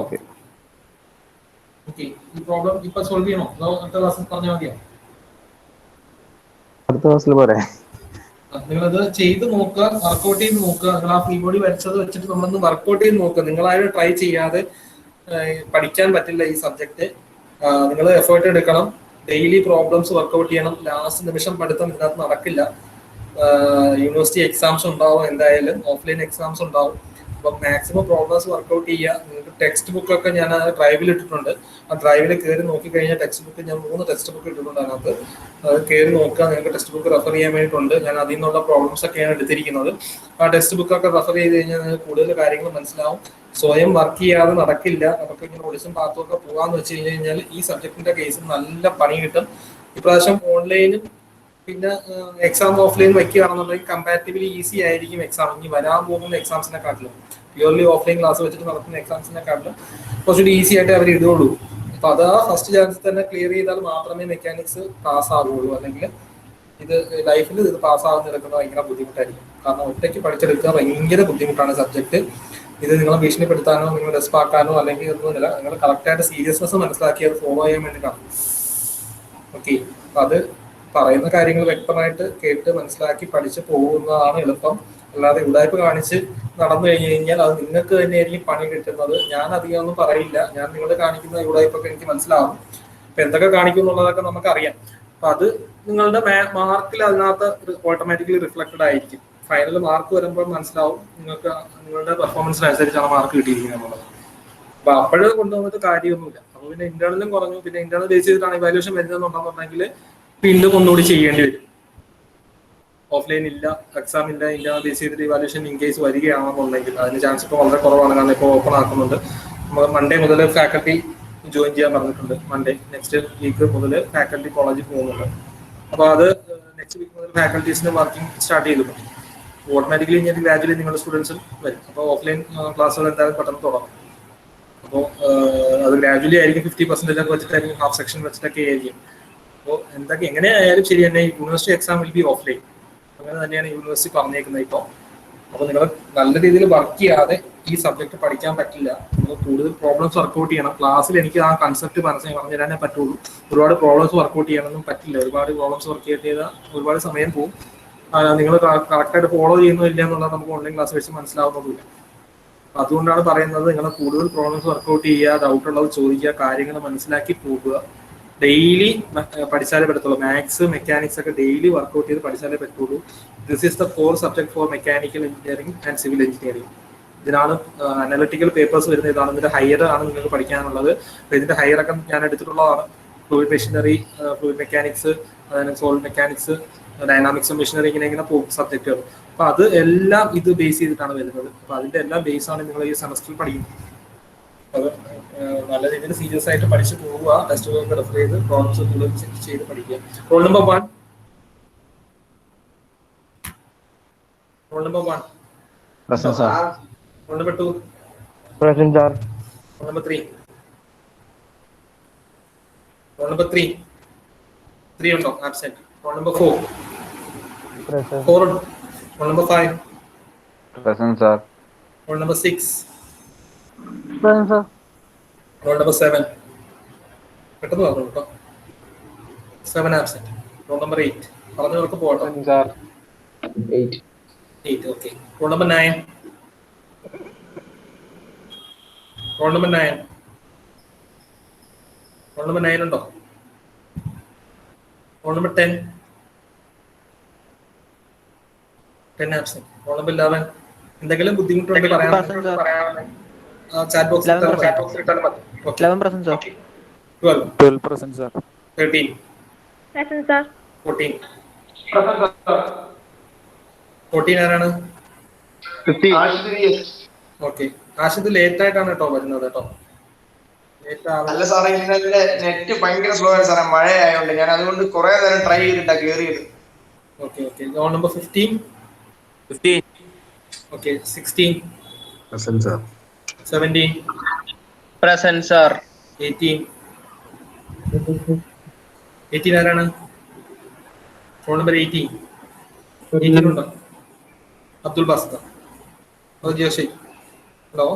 ഓക്കെ. ഈ പ്രോബ്ലം ഇപ്പൊ സോൾവ് ചെയ്യണോ? അതോ അടുത്ത ക്ലാസ്സിൽ പറഞ്ഞാൽ മതിയോ? അടുത്ത ക്ലാസ്സിൽ പോരെ? നിങ്ങളത് ചെയ്ത് നോക്കുക, വർക്ക്ഔട്ട് ചെയ്ത് നോക്കുക. നിങ്ങൾ ആ ഫ്രീ ബോഡി വരച്ചത് വെച്ചിട്ട് നമ്മളൊന്ന് വർക്ക്ഔട്ട് ചെയ്ത് നോക്കുക. നിങ്ങളാരും ട്രൈ ചെയ്യാതെ പഠിക്കാൻ പറ്റില്ല ഈ സബ്ജക്ട്. നിങ്ങൾ എഫേർട്ട് എടുക്കണം, ഡെയിലി പ്രോബ്ലംസ് വർക്ക്ഔട്ട് ചെയ്യണം. ലാസ്റ്റ് നിമിഷം പഠിത്തം ഇതിനകത്ത് നടക്കില്ല. യൂണിവേഴ്സിറ്റി എക്സാംസ് ഉണ്ടാവും, എന്തായാലും ഓഫ്ലൈൻ എക്സാംസ് ഉണ്ടാവും. അപ്പം മാക്സിമം പ്രോബ്ലംസ് വർക്ക്ഔട്ട് ചെയ്യുക. നിങ്ങൾക്ക് ടെക്സ്റ്റ് ബുക്കൊക്കെ ഞാൻ ഡ്രൈവിൽ ഇട്ടിട്ടുണ്ട്. ആ ഡ്രൈവിൽ കയറി നോക്കിക്കഴിഞ്ഞാൽ ടെക്സ്റ്റ് ബുക്ക് ഞാൻ 3 ടെക്സ്റ്റ് ബുക്ക് ഇട്ടിട്ടുണ്ട്. അതിനകത്ത് അത് കയറി നോക്കുക. നിങ്ങൾക്ക് ടെക്സ്റ്റ് ബുക്ക് റെഫർ ചെയ്യാൻ വേണ്ടിയിട്ടുണ്ട്. ഞാൻ അതിൽ നിന്നുള്ള പ്രോബ്ലംസ് ഒക്കെയാണ് എടുത്തിരിക്കുന്നത്. ആ ടെക്സ്റ്റ് ബുക്കൊക്കെ റെഫർ ചെയ്ത് കഴിഞ്ഞാൽ നിങ്ങൾക്ക് കൂടുതൽ കാര്യങ്ങൾ മനസ്സിലാവും. സ്വയം വർക്ക് ചെയ്യാതെ നടക്കില്ല. അതൊക്കെ ഇങ്ങനെ ഒളിച്ചും പാത്തും ഒക്കെ പോകാന്ന് വെച്ച് കഴിഞ്ഞാൽ ഈ സബ്ജക്റ്റിന്റെ കേസിൽ നല്ല പണി കിട്ടും. ഇപ്രാവശ്യം ഓൺലൈനും പിന്നെ എക്സാം ഓഫ്ലൈൻ വയ്ക്കുകയാണെന്നുണ്ടെങ്കിൽ കമ്പാരിറ്റീവ്ലി ഈസി ആയിരിക്കും എക്സാം. ഇനി വരാൻ പോകുന്ന എക്സാംസിനെക്കാട്ടിലും പ്യൂർലി ഓഫ്ലൈൻ ക്ലാസ് വെച്ചിട്ട് നടക്കുന്ന എക്സാംസിനെക്കാട്ടിലും കുറച്ചുകൂടി ഈസി ആയിട്ട് അവർ ഇടുകയുള്ളൂ. അപ്പൊ അത് ആ ഫസ്റ്റ് ചാൻസ് തന്നെ ക്ലിയർ ചെയ്താൽ മാത്രമേ മെക്കാനിക്സ് പാസ് ആവുകയുള്ളൂ. അല്ലെങ്കിൽ ഇത് ലൈഫിൽ ഇത് പാസ്സാകുന്ന എടുക്കുന്നത് ഭയങ്കര ബുദ്ധിമുട്ടായിരിക്കും. കാരണം ഒറ്റയ്ക്ക് പഠിച്ചെടുക്കുക ഭയങ്കര ബുദ്ധിമുട്ടാണ് സബ്ജക്ട്. ഇത് നിങ്ങളെ ഭീഷണിപ്പെടുത്താനോ നിങ്ങൾ ഡെസ്പാക്കാനോ അല്ലെങ്കിൽ ഒന്നുമില്ല. നിങ്ങൾ കറക്റ്റായിട്ട് സീരിയസ്നെസ് മനസ്സിലാക്കി അത് ഫോളോ ചെയ്യാൻ വേണ്ടിയിട്ടാണ്. ഓക്കെ, അപ്പൊ അത് പറയുന്ന കാര്യങ്ങൾ വ്യക്തമായിട്ട് കേട്ട് മനസ്സിലാക്കി പഠിച്ച് പോകുന്നതാണ് എളുപ്പം. അല്ലാതെ ഉടായ്പ കാണിച്ച് നടന്നു കഴിഞ്ഞു കഴിഞ്ഞാൽ അത് നിങ്ങൾക്ക് തന്നെയായിരിക്കും പണി കിട്ടുന്നത്. ഞാൻ അധികം ഒന്നും പറയില്ല. ഞാൻ നിങ്ങൾ കാണിക്കുന്ന ഉടായ്പൊക്കെ എനിക്ക് മനസ്സിലാവും. അപ്പൊ എന്തൊക്കെ കാണിക്കും എന്നുള്ളതൊക്കെ നമുക്കറിയാം. അപ്പൊ അത് നിങ്ങളുടെ മാർക്കിൽ അതിനകത്ത് ഓട്ടോമാറ്റിക്കലി റിഫ്ലക്റ്റഡ് ആയിരിക്കും. ഫൈനൽ മാർക്ക് വരുമ്പോൾ മനസ്സിലാവും നിങ്ങൾക്ക് നിങ്ങളുടെ പെർഫോമൻസിനനുസരിച്ചാണ് മാർക്ക് കിട്ടിയിരിക്കുന്നത് എന്നുള്ളത്. അപ്പൊ അപ്പോഴത് കൊണ്ടുവന്നിട്ട് കാര്യമൊന്നുമില്ല. അപ്പൊ പിന്നെ ഇന്റേണലും കുറഞ്ഞു. പിന്നെ ഇന്റേണൽ ബേസ് ചെയ്തിട്ടാണ് ഇവാലുവേഷൻ വരുന്നതെന്നുണ്ടെന്നുണ്ടെങ്കിൽ വീണ്ടും ഒന്നുകൂടി ചെയ്യേണ്ടി വരും. ഓഫ്ലൈൻ ഇല്ല, എക്സാം ഇല്ല, ഇന്റേണൽ ബേസ് ചെയ്തിട്ട് ഇവാലുവേഷൻ ഇൻ കേസ് വരികയാണെന്നുണ്ടെങ്കിൽ അതിന് ചാൻസ് ഇപ്പോൾ വളരെ കുറവാണ്. കാരണം ഇപ്പോൾ ഓപ്പൺ ആക്കുന്നുണ്ട്. നമ്മൾ മൺഡേ മുതൽ ഫാക്കൽറ്റി ജോയിൻ ചെയ്യാൻ പറഞ്ഞിട്ടുണ്ട്. മൺഡേ നെക്സ്റ്റ് വീക്ക് മുതൽ ഫാക്കൽറ്റി കോളേജിൽ പോകുന്നുണ്ട്. അപ്പോൾ അത് നെക്സ്റ്റ് വീക്ക് മുതൽ ഫാക്കൽറ്റീസിന് വർക്കിംഗ് സ്റ്റാർട്ട് ചെയ്തിട്ടുണ്ട്. ഓട്ടോമാറ്റിക്കലി ഇനി ഗ്രാജുവലി നിങ്ങളുടെ സ്റ്റുഡൻസും വരും. അപ്പോൾ ഓഫ്ലൈൻ ക്ലാസ്സുകൾ എന്തായാലും പെട്ടെന്ന് തുടങ്ങും. അപ്പോൾ അത് ഗ്രാജുവലി ആയിരിക്കും. 50% ഒക്കെ വെച്ചിട്ടായിരിക്കും, ഹാഫ് സെക്ഷൻ വെച്ചിട്ടൊക്കെ ആയിരിക്കും. അപ്പോൾ എന്തൊക്കെ എങ്ങനെയായാലും ശരി തന്നെ university exam will be offline. അങ്ങനെ തന്നെയാണ് യൂണിവേഴ്സിറ്റി പറഞ്ഞേക്കുന്നത് ഇപ്പോൾ. അപ്പോൾ നിങ്ങൾ നല്ല രീതിയിൽ വർക്ക് ചെയ്യാതെ ഈ സബ്ജക്ട് പഠിക്കാൻ പറ്റില്ല. നിങ്ങൾ കൂടുതൽ പ്രോബ്ലംസ് വർക്ക്ഔട്ട് ചെയ്യണം. ക്ലാസ്സിൽ എനിക്ക് ആ കൺസെപ്റ്റ് പറഞ്ഞു തരാനേ പറ്റുള്ളൂ. ഒരുപാട് പ്രോബ്ലംസ് വർക്ക്ഔട്ട് ചെയ്യാനൊന്നും പറ്റില്ല. ഒരുപാട് പ്രോബ്ലംസ് വർക്ക്ഔട്ട് ചെയ്താൽ ഒരുപാട് സമയം പോകും. നിങ്ങൾ കറക്റ്റായിട്ട് ഫോളോ ചെയ്യുന്നില്ല എന്നുള്ളത് നമുക്ക് ഓൺലൈൻ ക്ലാസ് വെച്ച് മനസ്സിലാവുന്നതുമില്ല. അതുകൊണ്ടാണ് പറയുന്നത് നിങ്ങൾ കൂടുതൽ പ്രോബ്ലംസ് വർക്ക്ഔട്ട് ചെയ്യുക, ഡൗട്ട് ഉള്ളത് ചോദിക്കുക, കാര്യങ്ങൾ മനസ്സിലാക്കി പോകുക. ഡെയിലി പഠിച്ചാലേ പറ്റത്തുള്ളൂ. മാത്സ്, മെക്കാനിക്സ് ഒക്കെ ഡെയിലി വർക്ക്ഔട്ട് ചെയ്ത് പഠിച്ചാലേ പറ്റുള്ളൂ. This is the core subject four mechanical engineering and civil engineering. ഇതിനാണ് അനലിറ്റിക്കൽ പേപ്പേഴ്സ് വരുന്നത്. ഇതാണ് ഇതിന്റെ ഹയർ ആണ് നിങ്ങൾക്ക് പഠിക്കാനുള്ളത്. അപ്പോൾ ഇതിന്റെ ഹയർ ഒക്കെ ഞാൻ എടുത്തിട്ടുള്ളതാണ്. Fluid machinery, fluid mechanics, solid mechanics, dynamics, machinery, ഇങ്ങനെ പോകും സബ്ജക്റ്റുകൾ. അപ്പൊ അത് എല്ലാം ഇത് ബേസ് ചെയ്തിട്ടാണ് വരുന്നത്. അപ്പൊ അതിന്റെ എല്ലാം ബേസ് ആണ് നിങ്ങൾ ഈ സെമസ്റ്ററിൽ പഠിക്കുന്നത്. അത് നല്ല രീതിയിൽ സീരിയസ് ആയിട്ട് പഠിച്ചു പോവുക. ടെസ്റ്റുകളൊക്കെ റെഫർ ചെയ്ത് പ്രോബ്ലംസ് കൂടുതൽ ചെയ്ത് പഠിക്കുക. Roll number 1. Roll number 1. Present, sir. Roll number 2. Present, sir. Roll number 3. Roll number 3. 3 ഉണ്ടോ? ആബ്സെന്റ്. Roll number 4. Present. 4 ഉണ്ടോ? Roll number 5. Present, sir. Roll number 6. Present, sir. Roll number 7. പെട്ടെന്ന് പറഞ്ഞു കേട്ടോ. 7 ആബ്സെന്റ്. Roll number 8. പറഞ്ഞവർക്ക് പോകട്ടോ. Present, sir. 8. 8, okay. Roll number 9. Roll number 9. Roll number 9 ഉണ്ടോ? Roll number 10. 10 absent. Roll number 11. എന്തെങ്കിലും ബുദ്ധിമുട്ടുണ്ടെങ്കിൽ പറയാം. Chat ബോക്സിൽ ഇട്ടാൽ മതി. 11 present, sir. 12 present, sir. 13 Present, sir. 14 14 ആരാണ്? 15. ഓക്കെ. ആഷിത് ലേറ്റ് ആയിട്ടാണ് കേട്ടോ വരുന്നത് കേട്ടോ. അല്ല സാറേ, ഇന്നലെ നെറ്റ് ഭയങ്കര സ്ലോ ആണ് സാറേ, മഴയായോണ്ട്. ഞാൻ അതുകൊണ്ട് കുറെ നേരം ട്രൈ ചെയ്തിട്ടാ കേറിയത്. Okay, okay. Roll number 15. 15. Okay, 16. Present, sir. 17. Present, sir. 18. 18 ആരാണ്? Roll number 18. 18 ഉണ്ടോ? അബ്ദുൽ ബാസിത്ത. അതോ Joshi? Hello.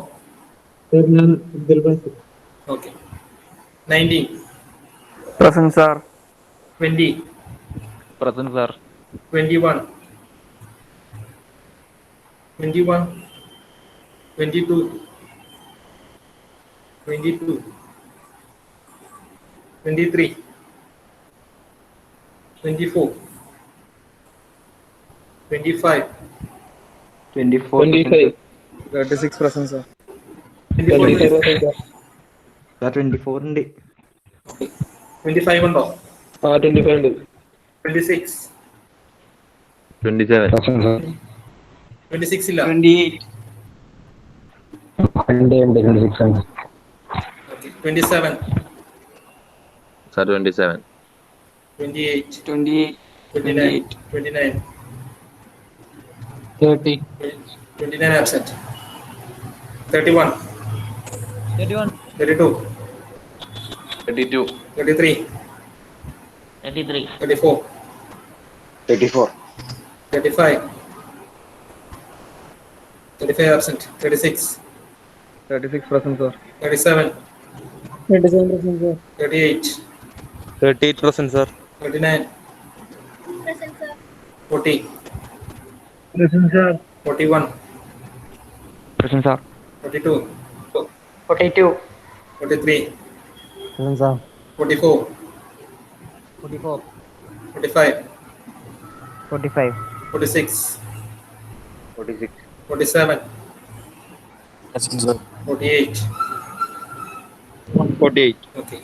Abdul Basit. Okay. 19. Present, sir. 20. Present, sir. 21. 21. 22. 22. 23. 24. 25. 24. 36 present, sir. 24. Sir, 24 ഉണ്ട്. 25 ഉണ്ടോ? 25 ഉണ്ട്. 26. 27. Present, sir. 26 ഇല്ല. 28. 26 ഉണ്ട്. Okay. 27. Sir, 27. 28. 28. 29. 29. 30. 29 absent. 31. 31. 32. 32. 33. 33. 34. 34. 35. 35 absent. 36. 36 present, sir. 37. 27 present, sir. 38. 38 present, sir. 39. 40. Present, sir. 41. Present, sir. 42. 42. 43. Present, sir. 44. 44. 45. 45. 46. 46. 47. Present, sir. 48. 48. Okay.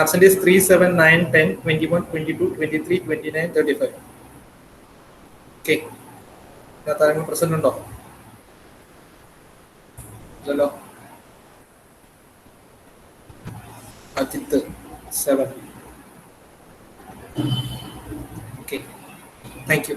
Absent is 3, 7, 9, 10, 21, 22, 23, 29, 35. Okay. ഇതിനകത്ത് ആരെങ്കിലും present ഉണ്ടോ? ഇല്ലല്ലോ. Ajith 7. Okay. Thank you.